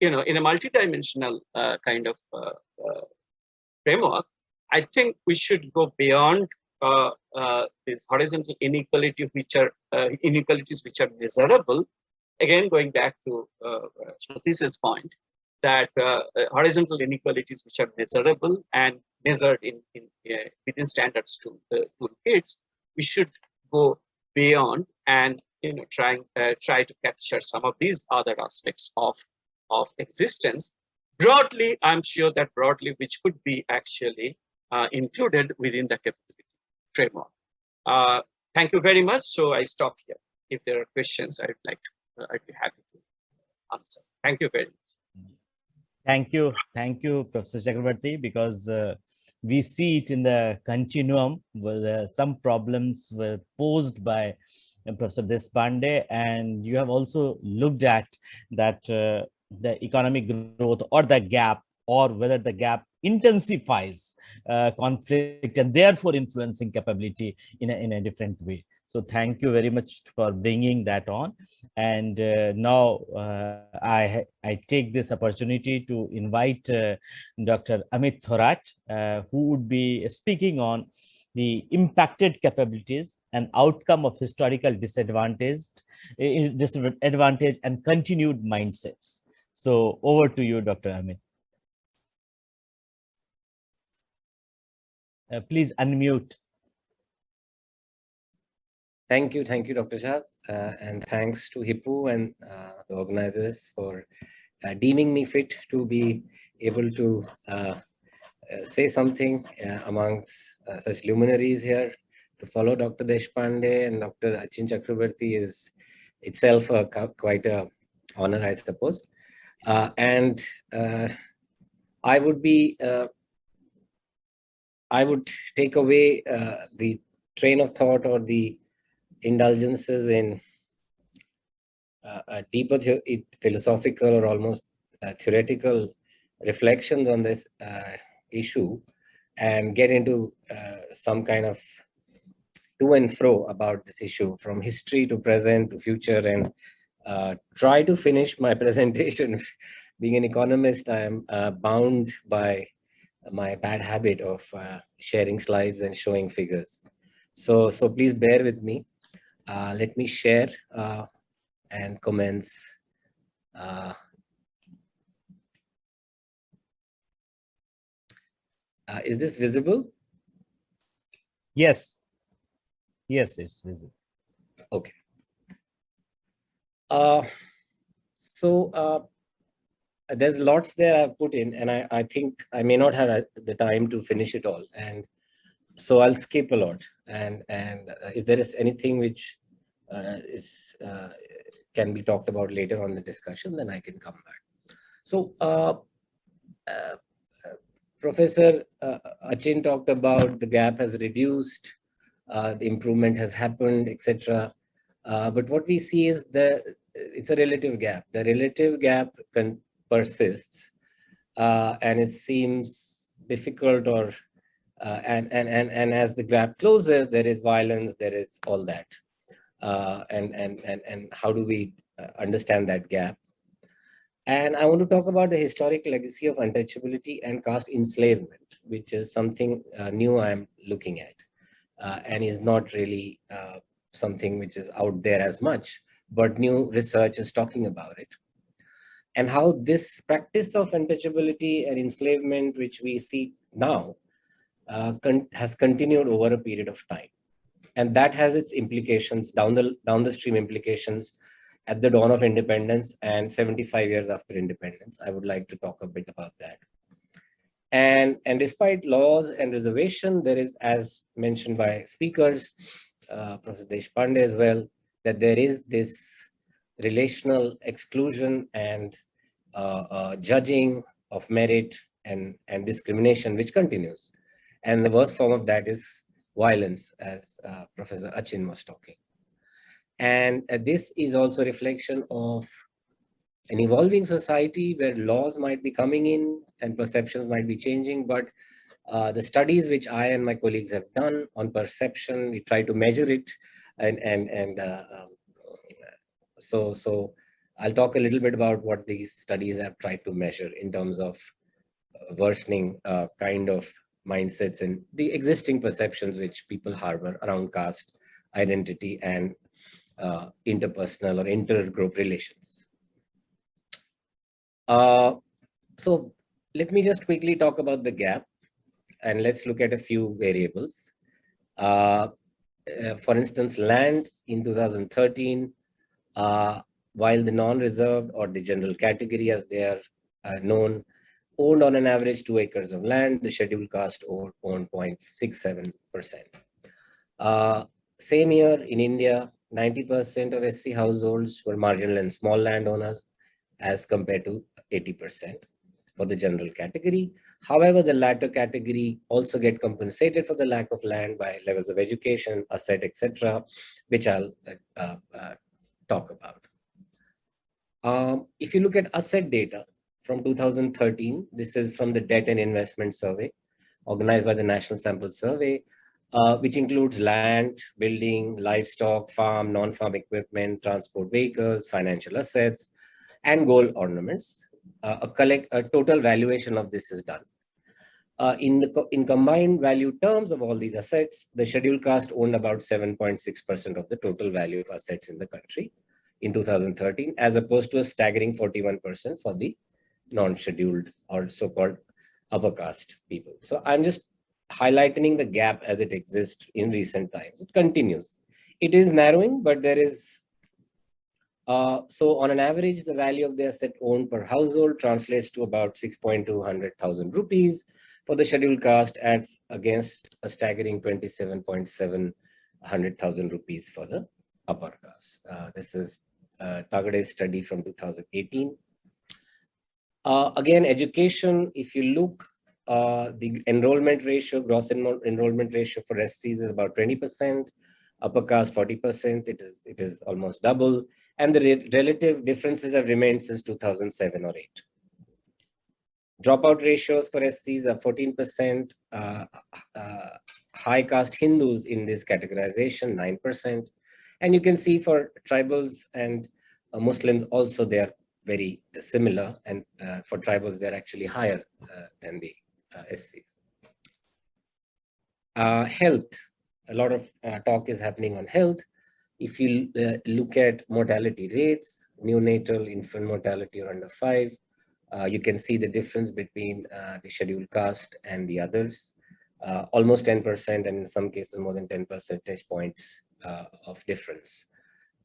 in a multidimensional kind of framework. I think we should go beyond these horizontal inequality, inequalities which are measurable. Again, going back to Satish's point, that horizontal inequalities which are measurable and measured within standards toolkits, we should go beyond and try to capture some of these other aspects of existence. Broadly, I'm sure that which could be actually included within the capability framework. Thank you very much. So I stop here. If there are questions, I'd be happy to answer. Thank you very much. Thank you, Professor Chakraborty, because we see it in the continuum where some problems were posed by Professor Deshpande, and you have also looked at that the economic growth or the gap, or whether the gap intensifies conflict and therefore influencing capability in a different way. So thank you very much for bringing that on. And now I take this opportunity to invite Dr. Amit Thorat, who would be speaking on the impacted capabilities and outcome of historical disadvantage and continued mindsets. So over to you, Dr. Amit. Please unmute. Thank you, Dr. Shah, and thanks to HIPPO and the organizers for deeming me fit to be able to say something amongst such luminaries here. To follow Dr. Deshpande and Dr. Achin Chakraborty is itself quite a honor, I suppose. And I would take away the train of thought or the indulgences in deeper philosophical or almost theoretical reflections on this issue, and get into some kind of to and fro about this issue from history to present to future, and try to finish my presentation. Being an economist, I am bound by my bad habit of sharing slides and showing figures. So please bear with me. Let me share and commence. Is this visible? Yes. Yes, it's visible. Okay. There's lots there I've put in, and I think I may not have the time to finish it all, and so I'll skip a lot. And if there is anything which can be talked about later on the discussion, then I can come back. So Professor Achin talked about the gap has reduced, the improvement has happened, etc. But what we see is it's a relative gap. The relative gap persists, and it seems difficult, or and as the gap closes, there is violence, there is all that, and how do we understand that gap? And I want to talk about the historic legacy of untouchability and caste enslavement, which is something new I'm looking at, and is not really something which is out there as much, but new research is talking about it. And how this practice of untouchability and enslavement, which we see now, has continued over a period of time. And that has its implications, down the stream implications, at the dawn of independence and 75 years after independence. I would like to talk a bit about that. And despite laws and reservation, there is, as mentioned by speakers, Professor Deshpande as well, that there is this relational exclusion and judging of merit and discrimination, which continues. And the worst form of that is violence, as Professor Achin was talking. And this is also a reflection of an evolving society where laws might be coming in and perceptions might be changing, but the studies which I and my colleagues have done on perception, we try to measure it, so I'll talk a little bit about what these studies have tried to measure in terms of worsening kind of mindsets and the existing perceptions which people harbor around caste, identity, and interpersonal or intergroup relations. So let me just quickly talk about the gap, and let's look at a few variables. For instance, land in 2013, while the non-reserved or the general category as they are known, owned on an average 2 acres of land, the scheduled caste owned 0.67%. Same year in India, 90% of SC households were marginal and small landowners as compared to 80% for the general category. However, the latter category also get compensated for the lack of land by levels of education, asset, etc., which I'll talk about. If you look at asset data from 2013, this is from the Debt and Investment Survey organized by the National Sample Survey, which includes land, building, livestock, farm, non-farm equipment, transport vehicles, financial assets, and gold ornaments. A total valuation of this is done. In combined value terms of all these assets, the scheduled caste owned about 7.6% of the total value of assets in the country in 2013, as opposed to a staggering 41% for the non-scheduled or so-called upper caste people. So I'm just highlighting the gap as it exists in recent times. It continues. It is narrowing, but there is, so on an average, the value of the asset owned per household translates to about 6,200,000 rupees for the scheduled caste, as against a staggering 27,700,000 rupees for the upper caste. This is targeted study from 2018. Again, education, if you look, the enrollment ratio, gross enrollment ratio for SCs is about 20%, upper caste 40%, it is almost double, and the relative differences have remained since 2007 or 8. Dropout ratios for SCs are 14%, high caste Hindus in this categorization, 9%. And you can see for tribals and Muslims also, they are very similar, and for tribals, they're actually higher than the SCs. Health, a lot of talk is happening on health. If you look at mortality rates, neonatal infant mortality are under 5, you can see the difference between the scheduled caste and the others, almost 10%, and in some cases more than 10 percentage points of difference.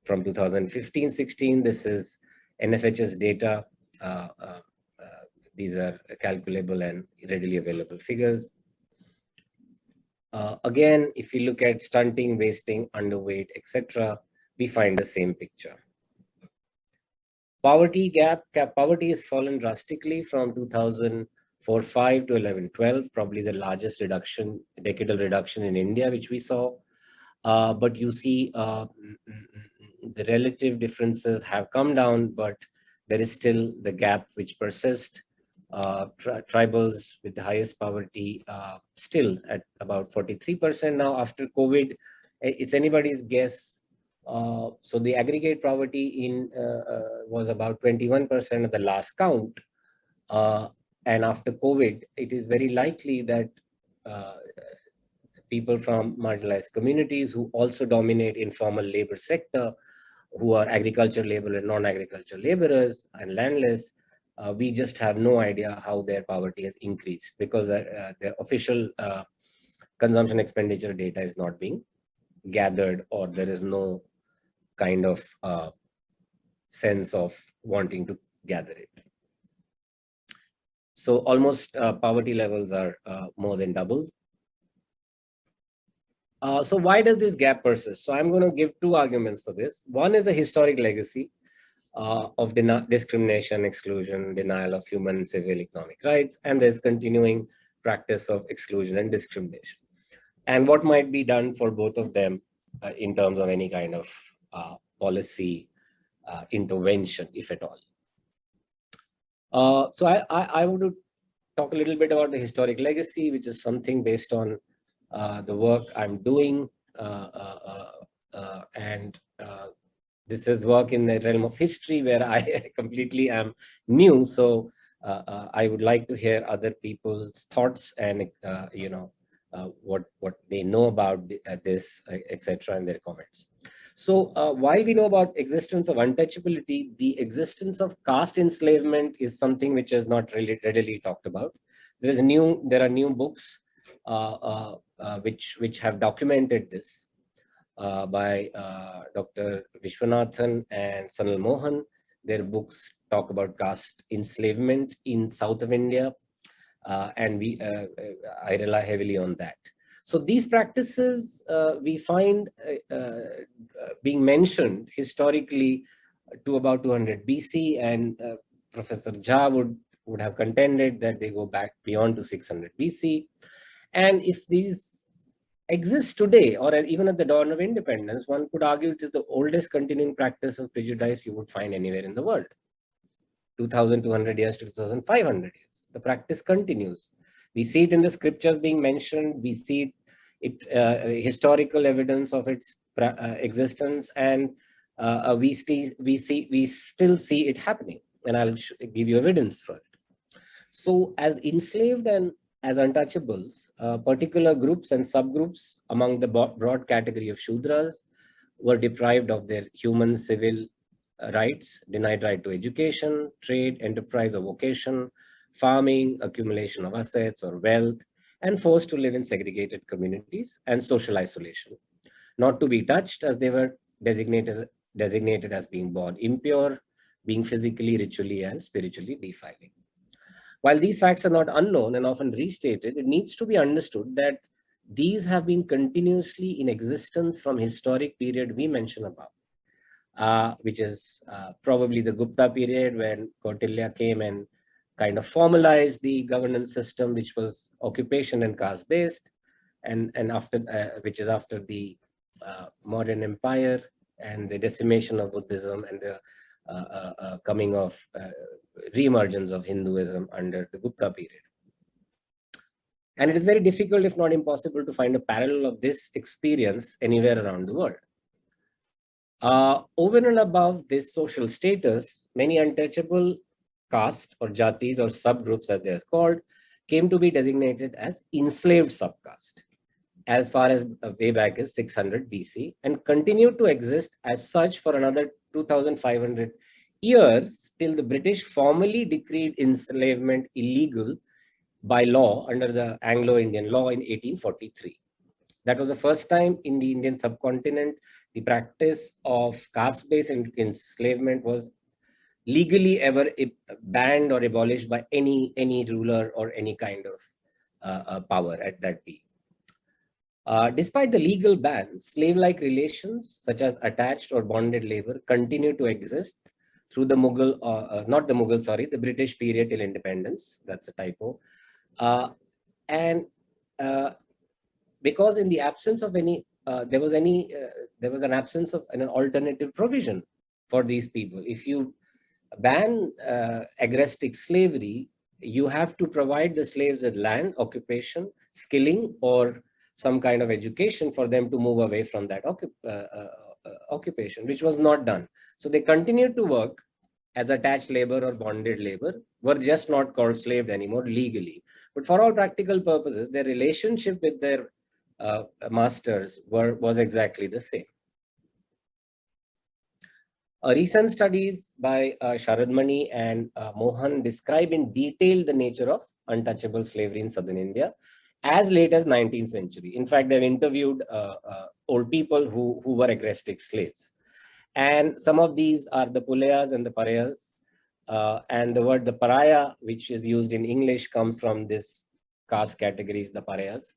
From 2015-16, this is NFHS data. These are calculable and readily available figures. Again, if you look at stunting, wasting, underweight, etc., we find the same picture. Poverty gap, poverty has fallen drastically from 2004-5 to 11-12, probably the largest reduction, decadal reduction in India, which we saw. But you see the relative differences have come down, but there is still the gap which persists. Tribals with the highest poverty still at about 43% now after COVID. It's anybody's guess. So the aggregate poverty in was about 21% at the last count. And after COVID, it is very likely that people from marginalized communities who also dominate informal labor sector, who are agriculture labor and non-agriculture laborers and landless, we just have no idea how their poverty has increased because their official consumption expenditure data is not being gathered, or there is no kind of sense of wanting to gather it. So almost poverty levels are more than double. So why does this gap persist? So I'm going to give two arguments for this. One is a historic legacy of discrimination, exclusion, denial of human, civil, economic rights, and there's continuing practice of exclusion and discrimination. And what might be done for both of them in terms of any kind of policy intervention, if at all. So I want to talk a little bit about the historic legacy, which is something based on the work I'm doing, and this is work in the realm of history where I completely am new. So I would like to hear other people's thoughts and what they know about this, etc., and their comments. So while we know about existence of untouchability, the existence of caste enslavement is something which is not really readily talked about. There are new books which have documented this by Dr. Vishwanathan and Sanal Mohan. Their books talk about caste enslavement in south of India, and I rely heavily on that. So these practices we find being mentioned historically to about 200 BC, and Professor Jha would have contended that they go back beyond to 600 BC. And if these exist today, or even at the dawn of independence, one could argue it is the oldest continuing practice of prejudice you would find anywhere in the world. 2,200 years to 2,500 years. The practice continues. We see it in the scriptures being mentioned. We see historical evidence of its existence, and we still see it happening. And I'll give you evidence for it. So, as enslaved and as untouchables, particular groups and subgroups among the broad category of Shudras were deprived of their human civil rights, denied right to education, trade, enterprise or vocation, farming, accumulation of assets or wealth, and forced to live in segregated communities and social isolation, not to be touched as they were designated as being born impure, being physically, ritually, and spiritually defiling. While these facts are not unknown and often restated, it needs to be understood that these have been continuously in existence from historic period we mentioned above. which is probably the Gupta period when Kautilya came and kind of formalized the governance system, which was occupation and caste based, and after which is after the modern empire and the decimation of Buddhism and the coming of re-emergence of Hinduism under the Gupta period. And it is very difficult, if not impossible, to find a parallel of this experience anywhere around the world. Over and above this social status, many untouchable castes or jatis or subgroups, as they are called, came to be designated as enslaved subcaste as far as way back as 600 BC and continued to exist as such for another 2,500 years till the British formally decreed enslavement illegal by law under the Anglo-Indian law in 1843. That was the first time in the Indian subcontinent the practice of caste-based enslavement was legally ever banned or abolished by any ruler or any kind of power at that time. Despite the legal ban, slave-like relations such as attached or bonded labor continued to exist through the Mughal, not the Mughal, sorry, the British period till independence. That's a typo. Because in the absence of any, there was an absence of an alternative provision for these people. If you ban agrestic slavery, you have to provide the slaves with land, occupation, skilling, or some kind of education for them to move away from that occupation, which was not done. So they continued to work as attached labor or bonded labor, were just not called slave anymore legally. But for all practical purposes, their relationship with their masters was exactly the same. Recent studies by Sharadmani and Mohan describe in detail the nature of untouchable slavery in southern India as late as 19th century. In fact, they've interviewed old people who were agrestic slaves. And some of these are the Pulayas and the Parayas. And the word the Paraya, which is used in English, comes from this caste categories, the Parayas.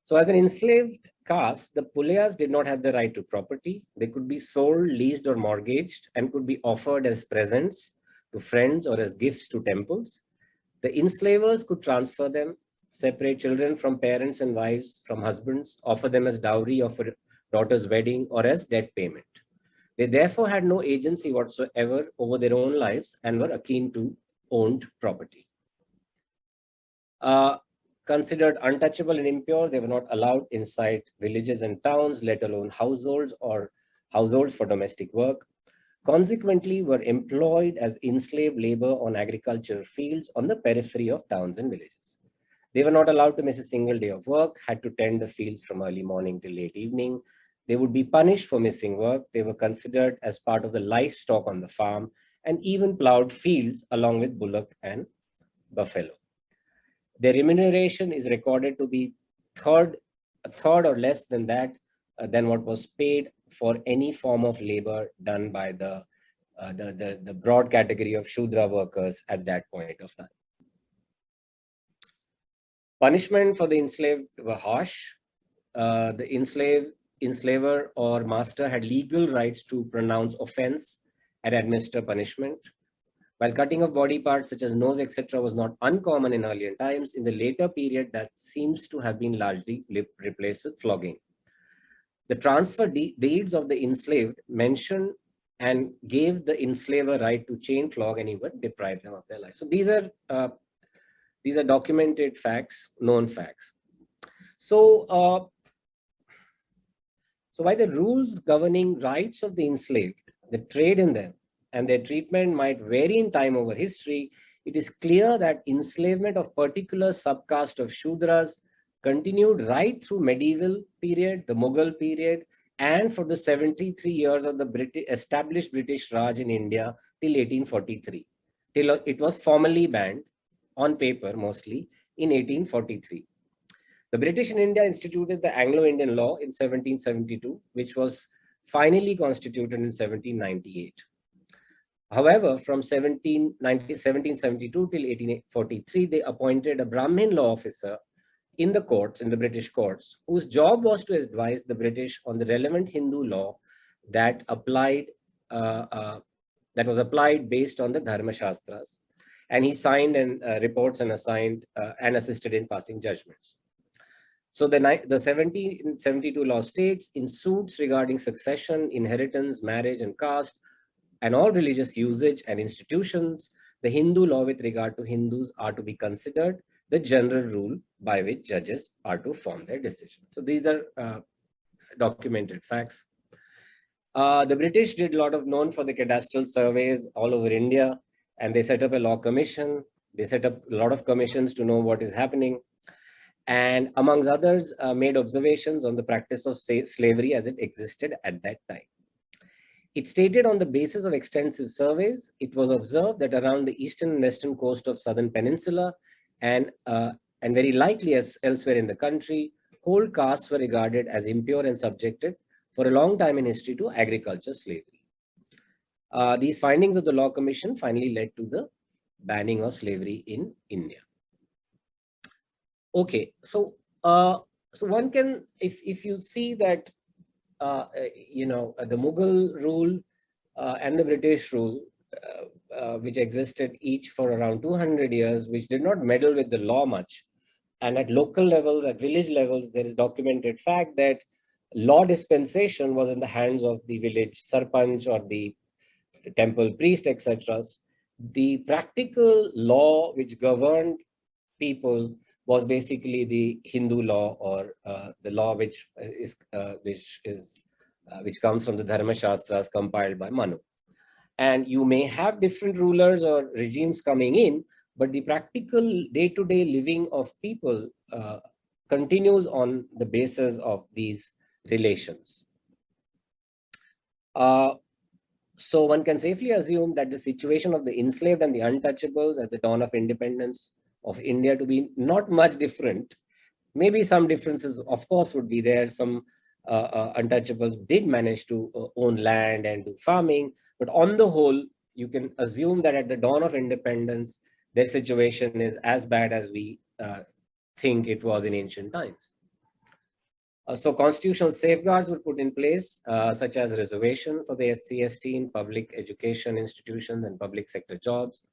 So as an enslaved caste, the Pulayas did not have the right to property. They could be sold, leased, or mortgaged and could be offered as presents to friends or as gifts to temples. The enslavers could transfer them, separate children from parents and wives from husbands, offer them as dowry of a daughter's wedding or as debt payment. They therefore had no agency whatsoever over their own lives and were akin to owned property. Considered untouchable and impure, they were not allowed inside villages and towns, let alone households or households for domestic work. Consequently, were employed as enslaved labor on agricultural fields on the periphery of towns and villages. They were not allowed to miss a single day of work, had to tend the fields from early morning till late evening. They would be punished for missing work. They were considered as part of the livestock on the farm and even plowed fields along with bullock and buffalo. Their remuneration is recorded to be a third or less than that, than what was paid for any form of labor done by the broad category of Shudra workers at that point of time. Punishment for the enslaved were harsh. The enslaver or master had legal rights to pronounce offense and administer punishment. While cutting of body parts such as nose, etc. was not uncommon in earlier times, in the later period that seems to have been largely replaced with flogging. The transfer deeds of the enslaved mentioned and gave the enslaver right to chain, flog, and even deprive them of their life. So these are documented facts, known facts. So, so while the rules governing rights of the enslaved, the trade in them, and their treatment might vary in time over history, it is clear that enslavement of particular subcaste of Shudras continued right through medieval period, the Mughal period, and for the 73 years of the established British Raj in India till 1843, till it was formally banned, on paper mostly, in 1843. The British in India instituted the Anglo-Indian law in 1772, which was finally constituted in 1798. However, from 1772 till 1843, they appointed a Brahmin law officer in the courts, in the British courts, whose job was to advise the British on the relevant Hindu law that applied that was applied based on the Dharma Shastras, and he signed and reports and assigned and assisted in passing judgments. So the 1772 law states, in suits regarding succession, inheritance, marriage, and caste, and all religious usage and institutions, the Hindu law with regard to Hindus are to be considered the general rule by which judges are to form their decision. So these are documented facts. The British did a lot of known for the cadastral surveys all over India, and they set up a law commission. They set up a lot of commissions to know what is happening, and amongst others, made observations on the practice of slavery as it existed at that time. It stated, on the basis of extensive surveys, it was observed that around the eastern and western coast of southern peninsula and very likely as elsewhere in the country, whole castes were regarded as impure and subjected for a long time in history to agriculture slavery. These findings of the Law Commission finally led to the banning of slavery in India. Okay, so one can, if you see that the Mughal rule and the British rule, which existed each for around 200 years, which did not meddle with the law much, and at local levels, at village levels, there is documented fact that law dispensation was in the hands of the village sarpanch or the temple priest, etc. The practical law which governed people was basically the Hindu law, or the law which comes from the Dharma Shastras compiled by Manu. And you may have different rulers or regimes coming in, but the practical day-to-day living of people continues on the basis of these relations. So one can safely assume that the situation of the enslaved and the untouchables at the dawn of independence of India to be not much different. Maybe some differences, of course, would be there. Some untouchables did manage to own land and do farming, but on the whole, you can assume that at the dawn of independence, their situation is as bad as we think it was in ancient times. So constitutional safeguards were put in place, such as reservation for the SC/ST in public education institutions and public sector jobs.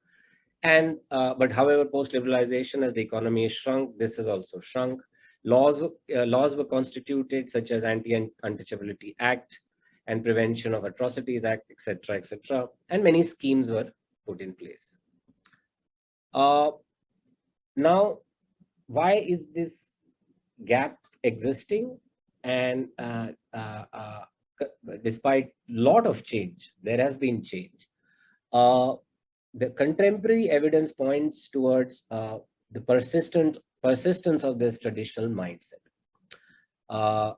And but however, post-liberalization, as the economy is shrunk, this has also shrunk. Laws were constituted, such as Anti-Untouchability Act and Prevention of Atrocities Act, etc., etc. And many schemes were put in place. Now, why is this gap existing? And despite a lot of change, there has been change. The contemporary evidence points towards the persistence of this traditional mindset,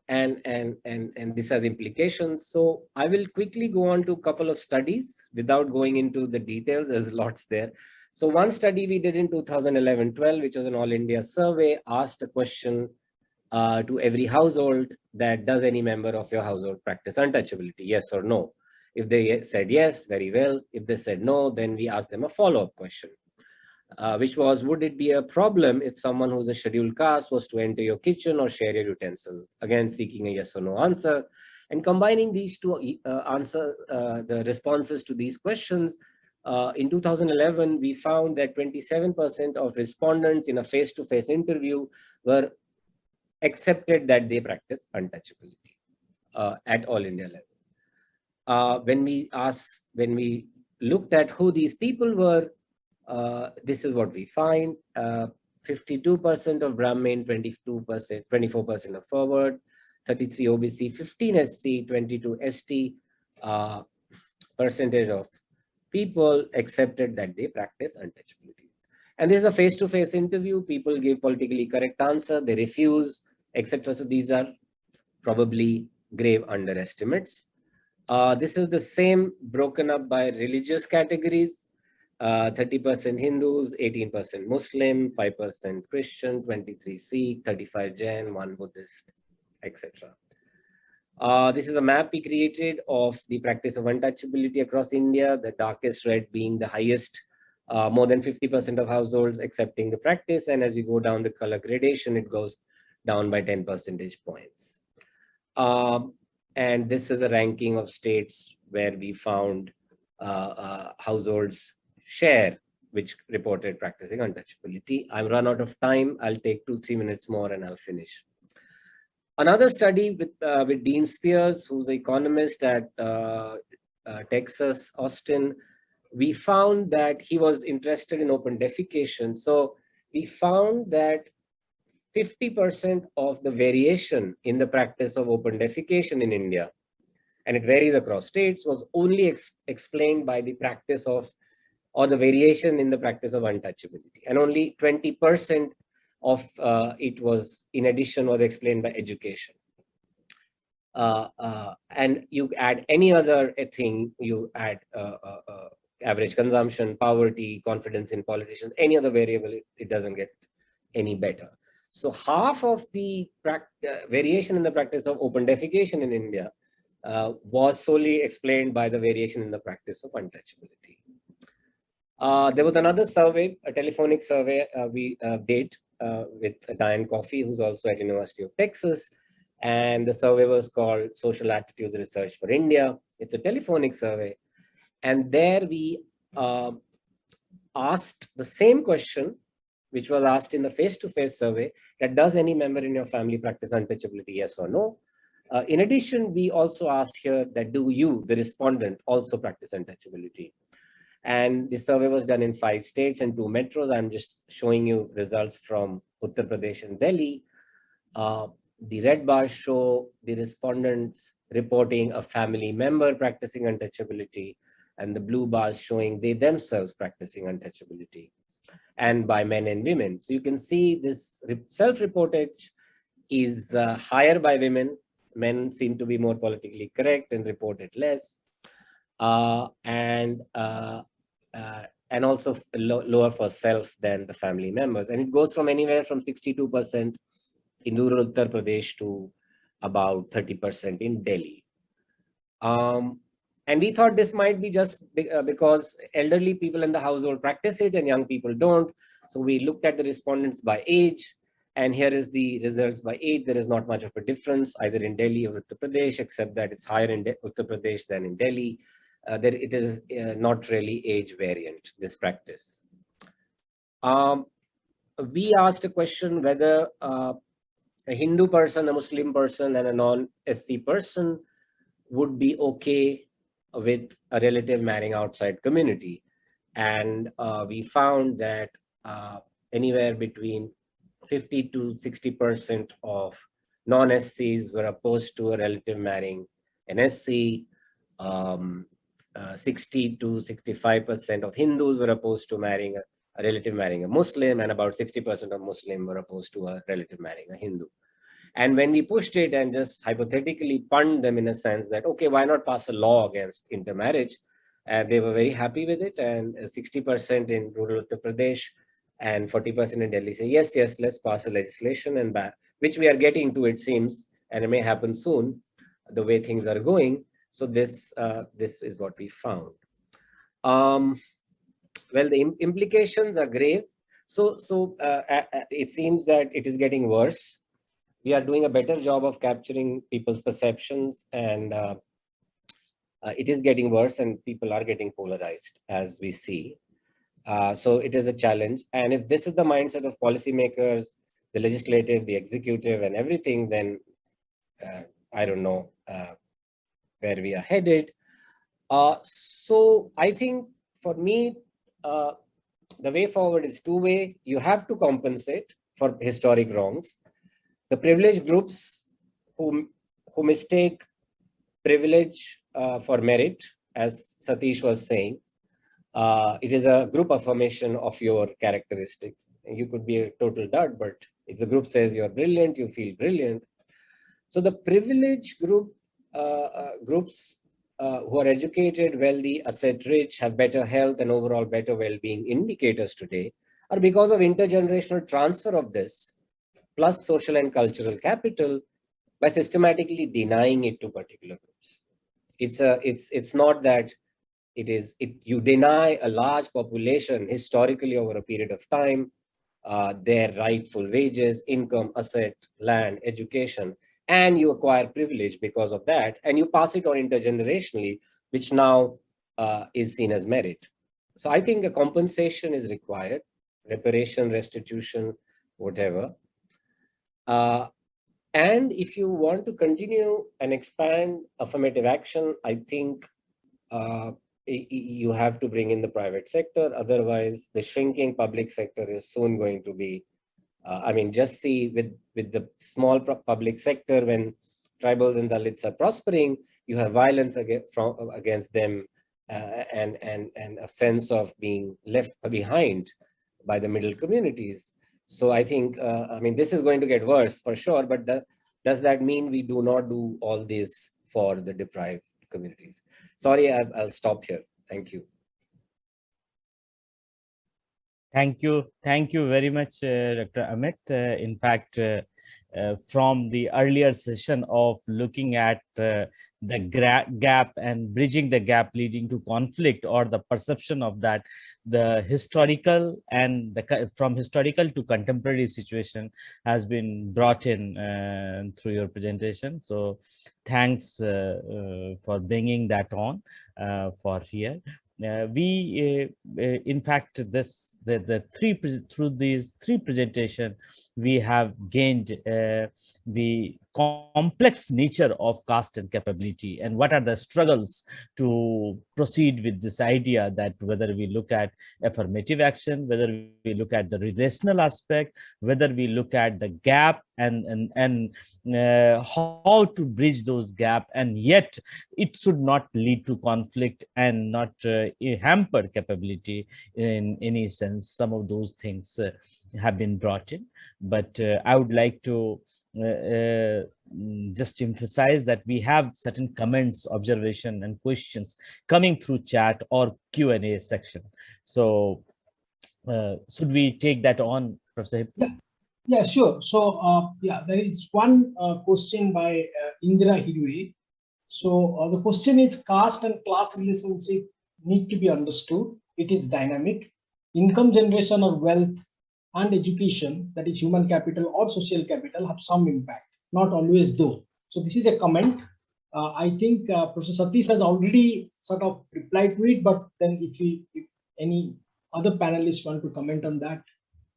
and this has implications. So I will quickly go on to a couple of studies without going into the details. There's lots there. So one study we did in 2011-12, which was an all India survey, asked a question to every household that does any member of your household practice untouchability, yes or no? If they said yes, very well. If they said no, then we asked them a follow-up question, which was, would it be a problem if someone who's a scheduled caste was to enter your kitchen or share your utensils? Again, seeking a yes or no answer. And combining these two the responses to these questions, in 2011, we found that 27% of respondents in a face-to-face interview were accepted that they practice untouchability at all India level. When we looked at who these people were, this is what we find. 52% of Brahmin, 22%, 24% of forward, 33 OBC, 15 SC, 22 ST. Percentage of people accepted that they practice untouchability. And this is a face-to-face interview. People give politically correct answer, they refuse, etc. So these are probably grave underestimates. This is the same broken up by religious categories. 30% Hindus, 18% Muslim, 5% Christian, 23 Sikh, 35 Jain, 1 Buddhist, etc. This is a map we created of the practice of untouchability across India, the darkest red being the highest, more than 50% of households accepting the practice. And as you go down the color gradation, it goes down by 10 percentage points. And this is a ranking of states where we found households share which reported practicing untouchability. I'm run out of time. I'll take 2-3 minutes more and I'll finish. Another study with Dean Spears, who's an economist at Texas, Austin, we found that he was interested in open defecation. So we found that 50% of the variation in the practice of open defecation in India, and it varies across states, was only explained by the practice of, or the variation in the practice of untouchability. And only 20% of it was, in addition, was explained by education. And you add any other thing, you add average consumption, poverty, confidence in politicians, any other variable, it doesn't get any better. So half of the variation in the practice of open defecation in India was solely explained by the variation in the practice of untouchability. There was another survey, a telephonic survey we did with Diane Coffey, who's also at University of Texas. And the survey was called Social Attitudes Research for India. It's a telephonic survey. And there we asked the same question, which was asked in the face-to-face survey, that does any member in your family practice untouchability, yes or no? In addition, we also asked here that do you, the respondent, also practice untouchability? And the survey was done in 5 states and 2 metros. I'm just showing you results from Uttar Pradesh and Delhi. The red bars show the respondents reporting a family member practicing untouchability, and the blue bars showing they themselves practicing untouchability, and by men and women. So you can see this self-reportage is higher by women. Men seem to be more politically correct and report it less. And also lower for self than the family members. And it goes from anywhere from 62% in rural Uttar Pradesh to about 30% in Delhi. And we thought this might be just because elderly people in the household practice it and young people don't. So we looked at the respondents by age, and here is the results by age. There is not much of a difference either in Delhi or Uttar Pradesh, except that it's higher in Uttar Pradesh than in Delhi. It is not really age variant, this practice. We asked a question whether a Hindu person, a Muslim person, and a non-SC person would be okay with a relative marrying outside community. And we found that anywhere between 50 to 60% of non-SCs were opposed to a relative marrying an SC. 60 to 65% of Hindus were opposed to marrying a relative marrying a Muslim, and about 60% of Muslim were opposed to a relative marrying a Hindu. And when we pushed it and just hypothetically punned them in a sense that, okay, why not pass a law against intermarriage? They were very happy with it. And 60% in rural Uttar Pradesh and 40% in Delhi say, yes, let's pass a legislation, and which we are getting to, it seems, and it may happen soon, the way things are going. So this is what we found. Well, the implications are grave. So it seems that it is getting worse. We are doing a better job of capturing people's perceptions, and it is getting worse, and people are getting polarized, as we see. So it is a challenge. And if this is the mindset of policymakers, the legislative, the executive, and everything, then I don't know where we are headed. So I think for me, the way forward is two-way. You have to compensate for historic wrongs. The privileged groups who mistake privilege for merit, as Satish was saying, it is a group affirmation of your characteristics. You could be a total dud, but if the group says you're brilliant, you feel brilliant. So the privileged groups who are educated, wealthy, asset-rich, have better health and overall better well-being indicators today are because of intergenerational transfer of this, plus social and cultural capital, by systematically denying it to particular groups. It's not that you deny a large population historically over a period of time their rightful wages, income, asset, land, education, and you acquire privilege because of that, and you pass it on intergenerationally which now is seen as merit. So I think a compensation is required, reparation, restitution, whatever. And if you want to continue and expand affirmative action, I think you have to bring in the private sector. Otherwise, the shrinking public sector is soon going to be, I mean, just see with the small public sector, when tribals and Dalits are prospering, you have violence against them and a sense of being left behind by the middle communities. So I think, I mean, this is going to get worse for sure, but does that mean we do not do all this for the deprived communities? Sorry, I'll stop here. Thank you. Thank you. Thank you very much, Dr. Amit. In fact, from the earlier session of looking at the gap and bridging the gap leading to conflict, or the perception of that, the historical and from historical to contemporary situation has been brought in through your presentation. So thanks for bringing that on for here. In fact, through these three presentations, we have gained the complex nature of caste and capability, and what are the struggles to proceed with this idea, that whether we look at affirmative action, whether we look at the relational aspect, whether we look at the gap and how to bridge those gaps, and yet it should not lead to conflict and not hamper capability in any sense. Some of those things have been brought in, but I would like to just emphasize that we have certain comments, observation, and questions coming through chat or Q&A section. So should we take that on, Professor Hippo? Yeah, sure. So yeah, there is one question by Indira Hirwe. So the question is, caste and class relationship need to be understood. It is dynamic. Income generation or wealth and education, that is human capital or social capital, have some impact, not always though. So this is a comment. I think Professor Satish has already sort of replied to it, but then if any other panelists want to comment on that,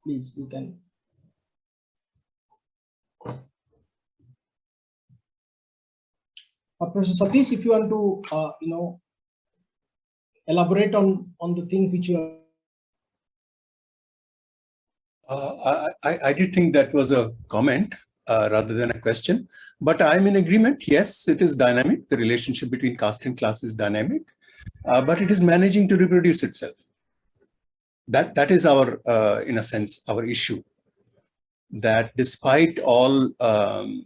please, you can. Professor Satish, if you want to, elaborate on the thing which you are. I did think that was a comment rather than a question, but I'm in agreement. Yes, it is dynamic. The relationship between caste and class is dynamic, but it is managing to reproduce itself. That is our, in a sense, our issue. That despite all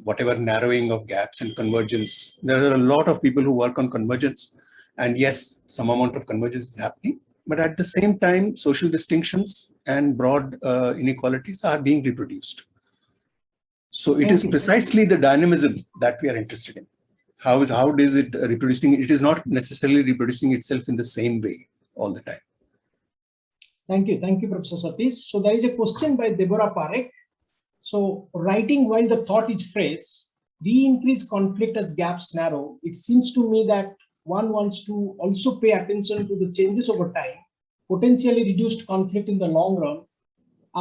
whatever narrowing of gaps and convergence, there are a lot of people who work on convergence, and yes, some amount of convergence is happening. But at the same time, social distinctions and broad inequalities are being reproduced. So it is precisely the dynamism that we are interested in. How is it reproducing? It is not necessarily reproducing itself in the same way all the time. Thank you, Professor Satish. So there is a question by Deborah Parekh. So writing while the thought is fresh, we increase conflict as gaps narrow. It seems to me that one wants to also pay attention to the changes over time, potentially reduced conflict in the long run,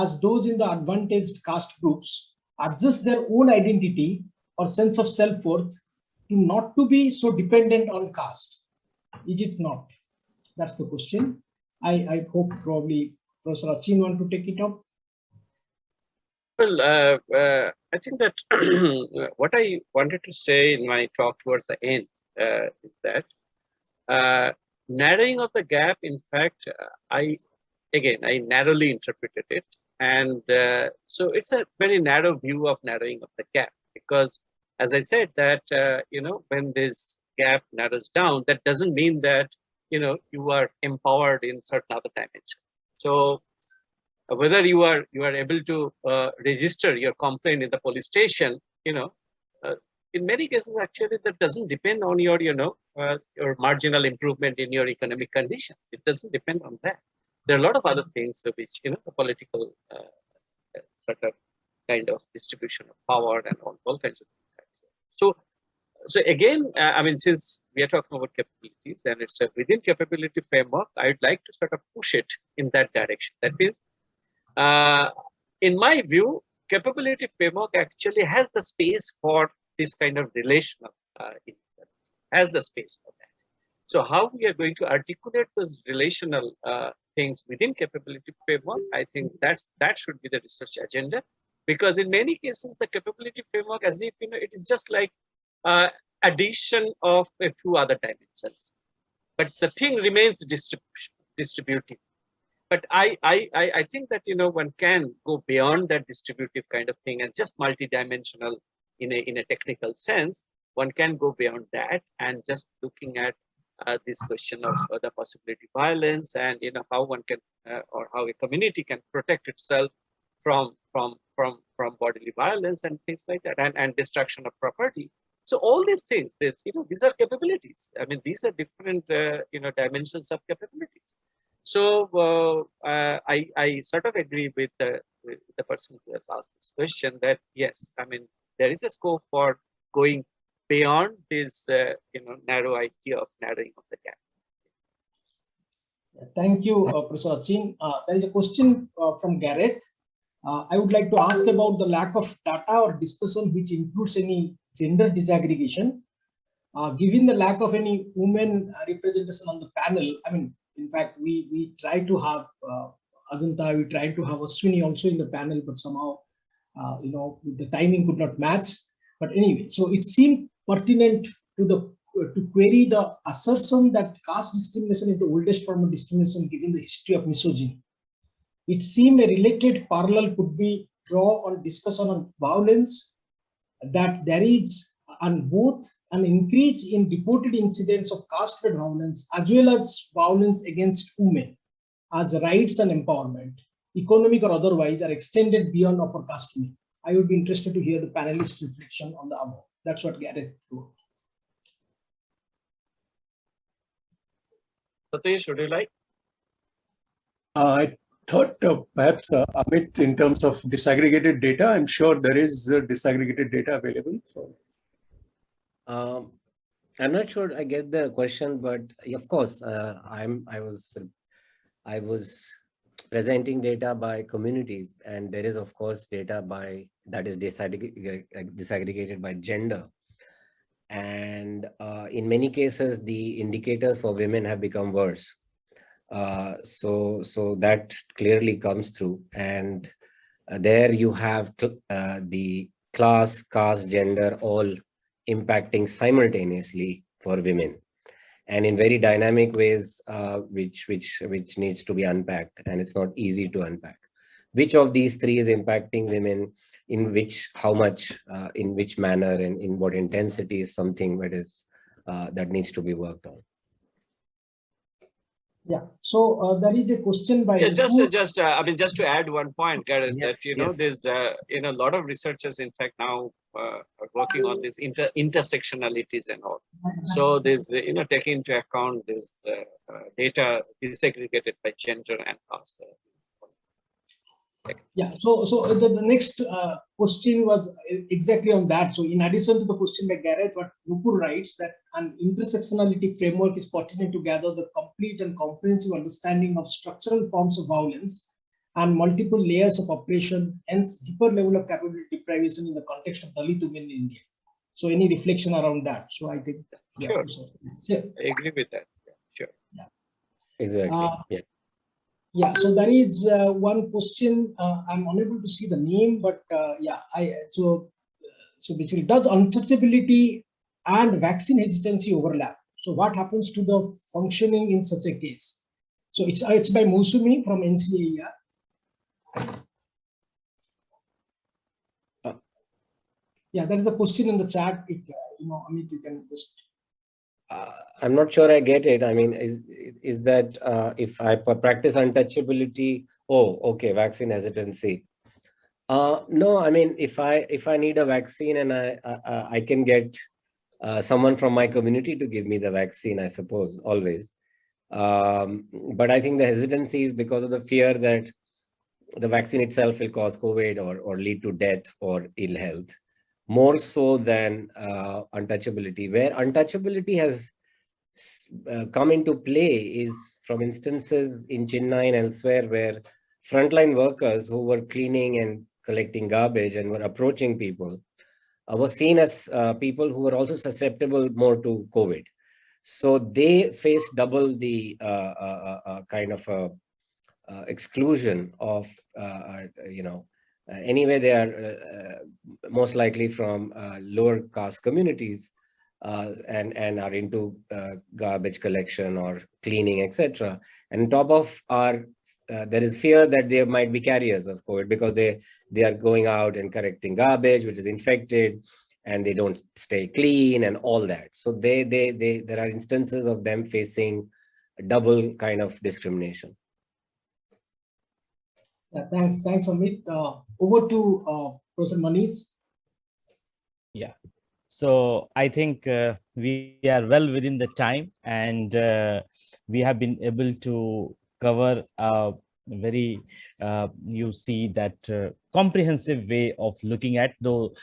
as those in the advantaged caste groups adjust their own identity or sense of self-worth to not to be so dependent on caste. Is it not? That's the question. I hope probably Professor Achin want to take it up. Well, I think that what I wanted to say in my talk towards the end is that narrowing of the gap, in fact, I narrowly interpreted it. And so it's a very narrow view of narrowing of the gap, because as I said that, when this gap narrows down, that doesn't mean that, you are empowered in certain other dimensions. So whether you are able to register your complaint in the police station, in many cases, actually, that doesn't depend on your, your marginal improvement in your economic conditions. It doesn't depend on that. There are a lot of other things which, the political sort of kind of distribution of power and all kinds of things. So so again, I mean, since we are talking about capabilities and it's a within capability framework, I'd like to sort of push it in that direction. That means, in my view, capability framework actually has the space for this kind of relational has the space for that. So how we are going to articulate those relational things within capability framework, I think that should be the research agenda, because in many cases the capability framework, as if it is just like addition of a few other dimensions, but the thing remains distributive. But I think that one can go beyond that distributive kind of thing and just multidimensional in a technical sense. One can go beyond that and just looking at this question of the possibility of violence and how one can or how a community can protect itself from bodily violence and things like that, and destruction of property. So all these things, these are capabilities. I mean, these are different dimensions of capabilities. So I sort of agree with the person who has asked this question that yes, I mean, there is a scope for going beyond this narrow idea of narrowing of the gap. Thank you, Professor Achin. There is a question from Gareth. I would like to ask about the lack of data or discussion which includes any gender disaggregation. Given the lack of any women representation on the panel, I mean, in fact, we try to have Ajanta, we tried to have Ashwini also in the panel, but somehow, the timing could not match. But anyway, so it seemed pertinent to query the assertion that caste discrimination is the oldest form of discrimination given the history of misogyny. It seemed a related parallel could be drawn on discussion on violence, that there is on both an increase in reported incidents of caste-based violence as well as violence against women, as rights and empowerment, economic or otherwise, are extended beyond upper caste men. I would be interested to hear the panelists' reflection on the above. That's what Gareth wrote. Satish, would you like? I thought perhaps Amit, in terms of disaggregated data, I'm sure there is disaggregated data available. I'm not sure I get the question, but of course, I was presenting data by communities, and there is of course data that is disaggregated by gender. And in many cases, the indicators for women have become worse. So that clearly comes through. And there you have the class, caste, gender, all impacting simultaneously for women, and in very dynamic ways, which needs to be unpacked, and it's not easy to unpack. Which of these three is impacting women, in which, how much, in which manner, and in what intensity is something that needs to be worked on. Yeah. So there is a question by I mean, just to add one point, Gareth, Yes, that there's a lot of researchers, in fact, now are working on this intersectionalities and all. So there's taking into account this data disaggregated by gender and caste. Yeah, so the next question was exactly on that. So in addition to the question by Gareth, what Nupur writes, that an intersectionality framework is pertinent to gather the complete and comprehensive understanding of structural forms of violence and multiple layers of oppression, hence deeper level of capability deprivation in the context of Dalit women in India. So any reflection around that? So I think, sure. I agree with that. Yeah, sure. Yeah. Exactly. Yeah, so there is one question. I'm unable to see the name, but so basically, does untouchability and vaccine hesitancy overlap? So what happens to the functioning in such a case? So it's by Musumi from NCAER. Yeah, that's the question in the chat. If Amit, you can just. I'm not sure I get it. I mean, is that if I practice untouchability, oh, okay, vaccine hesitancy. No, I mean, if I need a vaccine and I can get someone from my community to give me the vaccine, I suppose, always. But I think the hesitancy is because of the fear that the vaccine itself will cause COVID or lead to death or ill health. more so than untouchability. Where untouchability has come into play is from instances in Chennai and elsewhere where frontline workers who were cleaning and collecting garbage and were approaching people were seen as people who were also susceptible more to COVID. So they face double the kind of exclusion of, anyway, they are most likely from lower caste communities and are into garbage collection or cleaning, etc. And on top of there is fear that they might be carriers of COVID because they are going out and collecting garbage, which is infected, and they don't stay clean and all that. So there are instances of them facing a double kind of discrimination. Yeah, thanks, Amit. Over to Professor Manish. Yeah. So I think we are well within the time, and we have been able to cover a very, you see that comprehensive way of looking at, though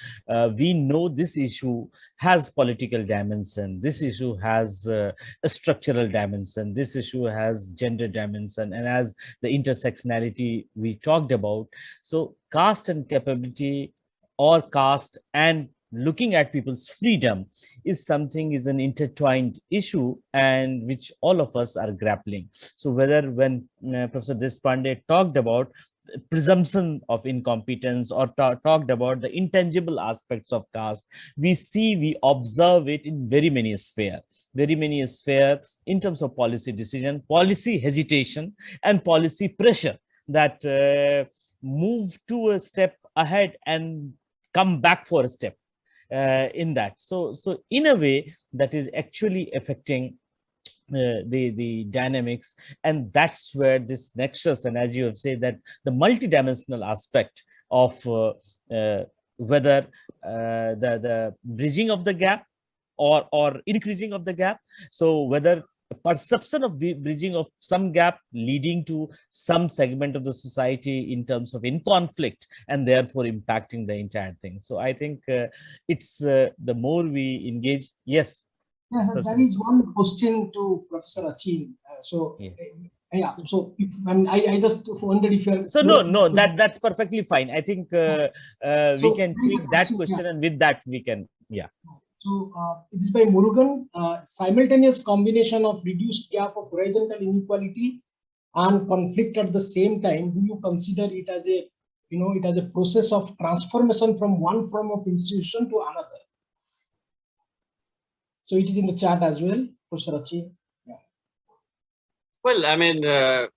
we know this issue has political dimension, this issue has a structural dimension, this issue has gender dimension, and as the intersectionality we talked about. So caste and capability, or caste and looking at people's freedom, is an intertwined issue, and which all of us are grappling. So whether when Professor Deshpande talked about presumption of incompetence or talked about the intangible aspects of caste, we observe it in very many spheres in terms of policy decision, policy hesitation, and policy pressure that move to a step ahead and come back for a step in that. So in a way that is actually affecting the dynamics, and that's where this nexus, and as you have said, that the multidimensional aspect of whether the bridging of the gap or increasing of the gap. So whether perception of bridging of some gap leading to some segment of the society in terms of in conflict and therefore impacting the entire thing. So I think it's the more we engage. Yes. Yes, there is one question to Professor Achin. So I just wondered if you're... So no, that's perfectly fine. I think we can take that question, and with that we can, yeah. So it is by Murugan, simultaneous combination of reduced gap of horizontal inequality and conflict at the same time. Do you consider it as a process of transformation from one form of institution to another? So it is in the chat as well, Professor Achin. Yeah. Well, I mean, I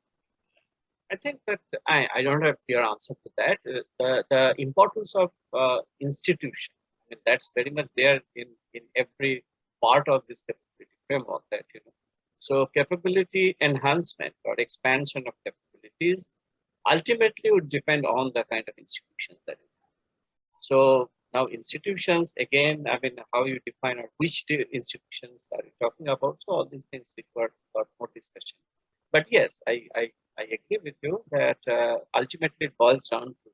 think that I don't have clear answer to that. The importance of institution, I mean, that's very much there in every part of this capability framework that, So capability enhancement or expansion of capabilities ultimately would depend on the kind of institutions that you have. So now institutions, again, I mean, how you define or which institutions are you talking about? So all these things require more discussion. But yes, I agree with you that ultimately it boils down to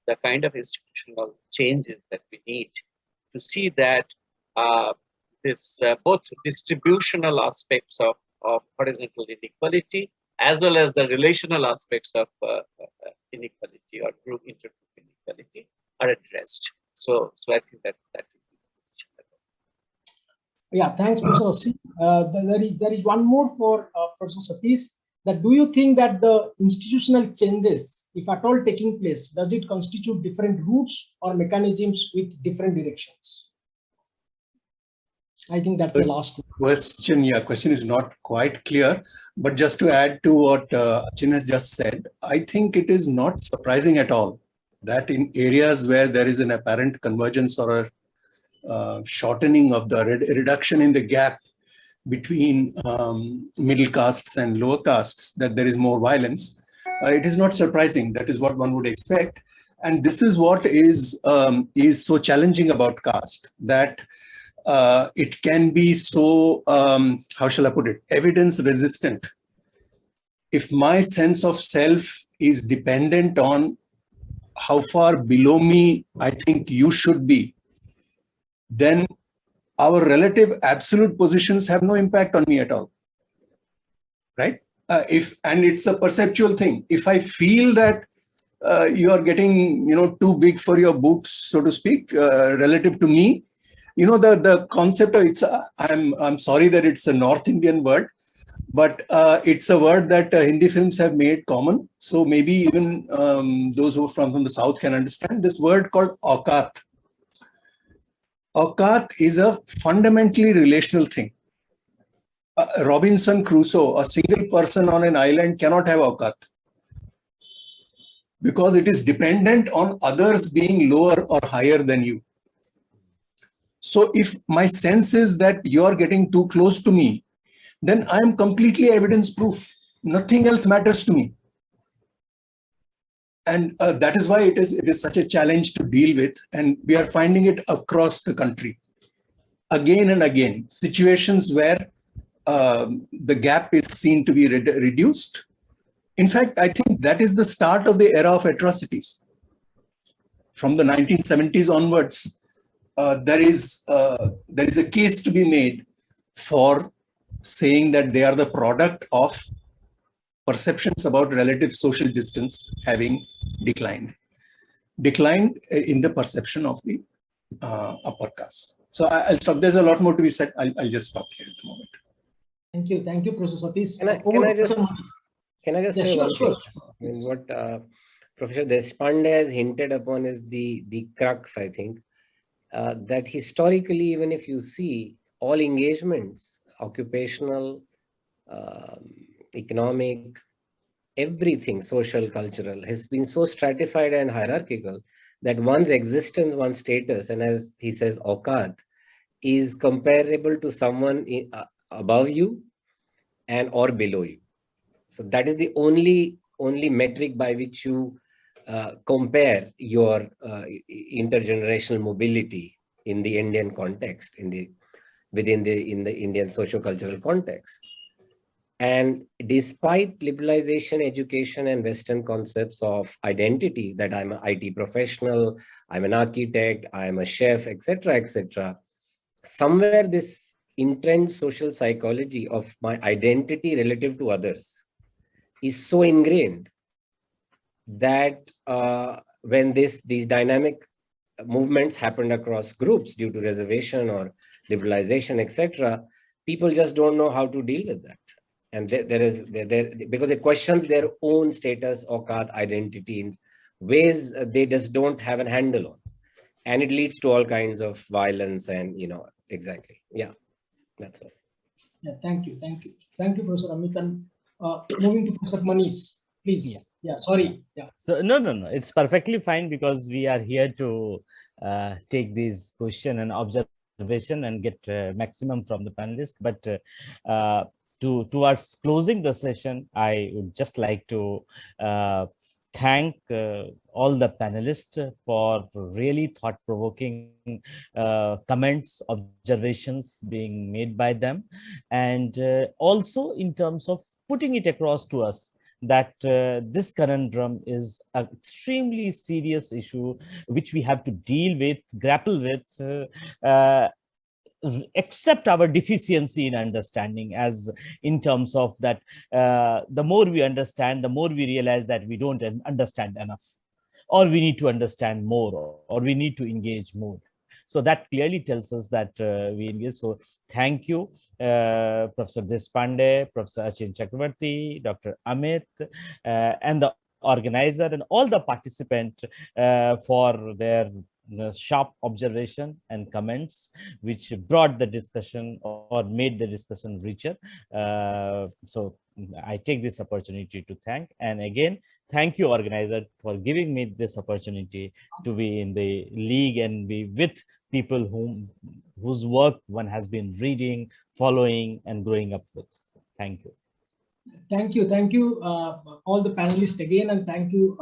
the kind of institutional changes that we need to see that this both distributional aspects of horizontal inequality as well as the relational aspects of inequality or group intergroup inequality are addressed. So I think that will be. Yeah, thanks, Professor Singh. There is one more for Professor Satish. That do you think that the institutional changes, if at all taking place, does it constitute different routes or mechanisms with different directions? I think that's the last question. Yeah, question is not quite clear, but just to add to what Achin has just said, I think it is not surprising at all that in areas where there is an apparent convergence or a shortening of the reduction in the gap between middle castes and lower castes, that there is more violence. It is not surprising. That is what one would expect. And this is what is so challenging about caste, that it can be so, how shall I put it, evidence resistant. If my sense of self is dependent on how far below me I think you should be, then our relative absolute positions have no impact on me at all, right? And it's a perceptual thing. If I feel that you are getting, too big for your boots, so to speak, relative to me, the concept of I'm sorry that it's a North Indian word, but it's a word that Hindi films have made common. So maybe even those who are from the South can understand this word called aukat. Aukat is a fundamentally relational thing. Robinson Crusoe, a single person on an island, cannot have aukat because it is dependent on others being lower or higher than you. So if my sense is that you are getting too close to me, then I am completely evidence proof. Nothing else matters to me. And that is why it is such a challenge to deal with. And we are finding it across the country. Again and again, situations where the gap is seen to be reduced. In fact, I think that is the start of the era of atrocities. From the 1970s onwards, there is a case to be made for saying that they are the product of perceptions about relative social distance having declined in the perception of the upper caste. So I'll stop. There's a lot more to be said. I'll just stop here at the moment. Thank you, Professor Satish. Can I just say one thing? I mean, what Professor Deshpande has hinted upon is the crux, I think, that historically, even if you see all engagements, occupational, economic, everything, social, cultural, has been so stratified and hierarchical that one's existence, one's status, and as he says, aukat, is comparable to someone above you and or below you. So that is the only metric by which you compare your intergenerational mobility in the Indian context, within the Indian socio-cultural context. And despite liberalization, education, and Western concepts of identity, that I'm an IT professional, I'm an architect, I'm a chef, etc., somewhere this entrenched social psychology of my identity relative to others is so ingrained that when these dynamic movements happened across groups due to reservation or liberalization, etc., people just don't know how to deal with that. And because it questions their own status or identity in ways they just don't have a handle on. And it leads to all kinds of violence and, exactly. Yeah, that's all. Yeah, thank you, Professor Amit. And moving to Professor Manish, please. Yeah, sorry. Yeah. So no, it's perfectly fine because we are here to take these question and observation and get maximum from the panelists. But towards closing the session, I would just like to thank all the panelists for really thought-provoking comments, observations being made by them, and also in terms of putting it across to us that this conundrum is an extremely serious issue which we have to deal with, grapple with, accept our deficiency in understanding, as in terms of that the more we understand, the more we realize that we don't understand enough, or we need to understand more, or we need to engage more. So that clearly tells us that we engage. So thank you, Professor Deshpande, Professor Achin Chakraborty, Dr. Amit, and the organizer and all the participants for their sharp observation and comments, which brought the discussion or made the discussion richer. So I take this opportunity to thank, and again, thank you, organizer, for giving me this opportunity to be in the league and be with people whose work one has been reading, following, and growing up with. Thank you. Thank you, all the panelists again, and thank you,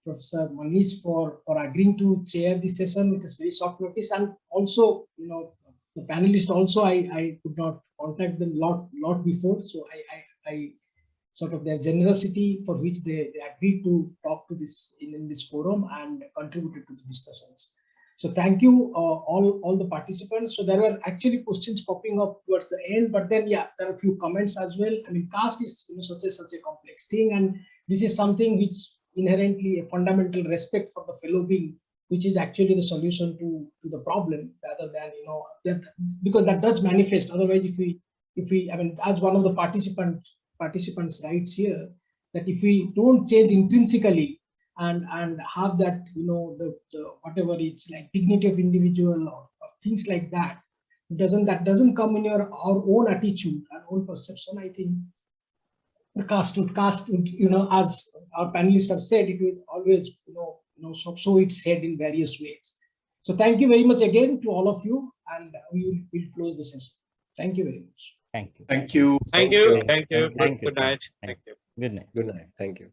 Professor Manish, for agreeing to chair this session with this very short notice. And also, the panelists also, I could not contact them lot before, so I sort of their generosity for which they agreed to talk to this in this forum and contributed to the discussions. So thank you all the participants. So there were actually questions popping up towards the end, but then yeah, there are a few comments as well. I mean, caste is such a complex thing, and this is something which inherently a fundamental respect for the fellow being, which is actually the solution to the problem, rather than that, because that does manifest. Otherwise, if we I mean, as one of the participants writes here, that if we don't change intrinsically and have that, the whatever it's like dignity of individual or things like that, doesn't come in our own attitude and own perception. I think the caste would, as our panelists have said, it will always show its head in various ways. So thank you very much again to all of you, and we will close the session. Thank you very much. Thank you. Thank you. Thank you. Thank you. Thank you. Good night. Thank Thank you. Good night. Good night. Thank you.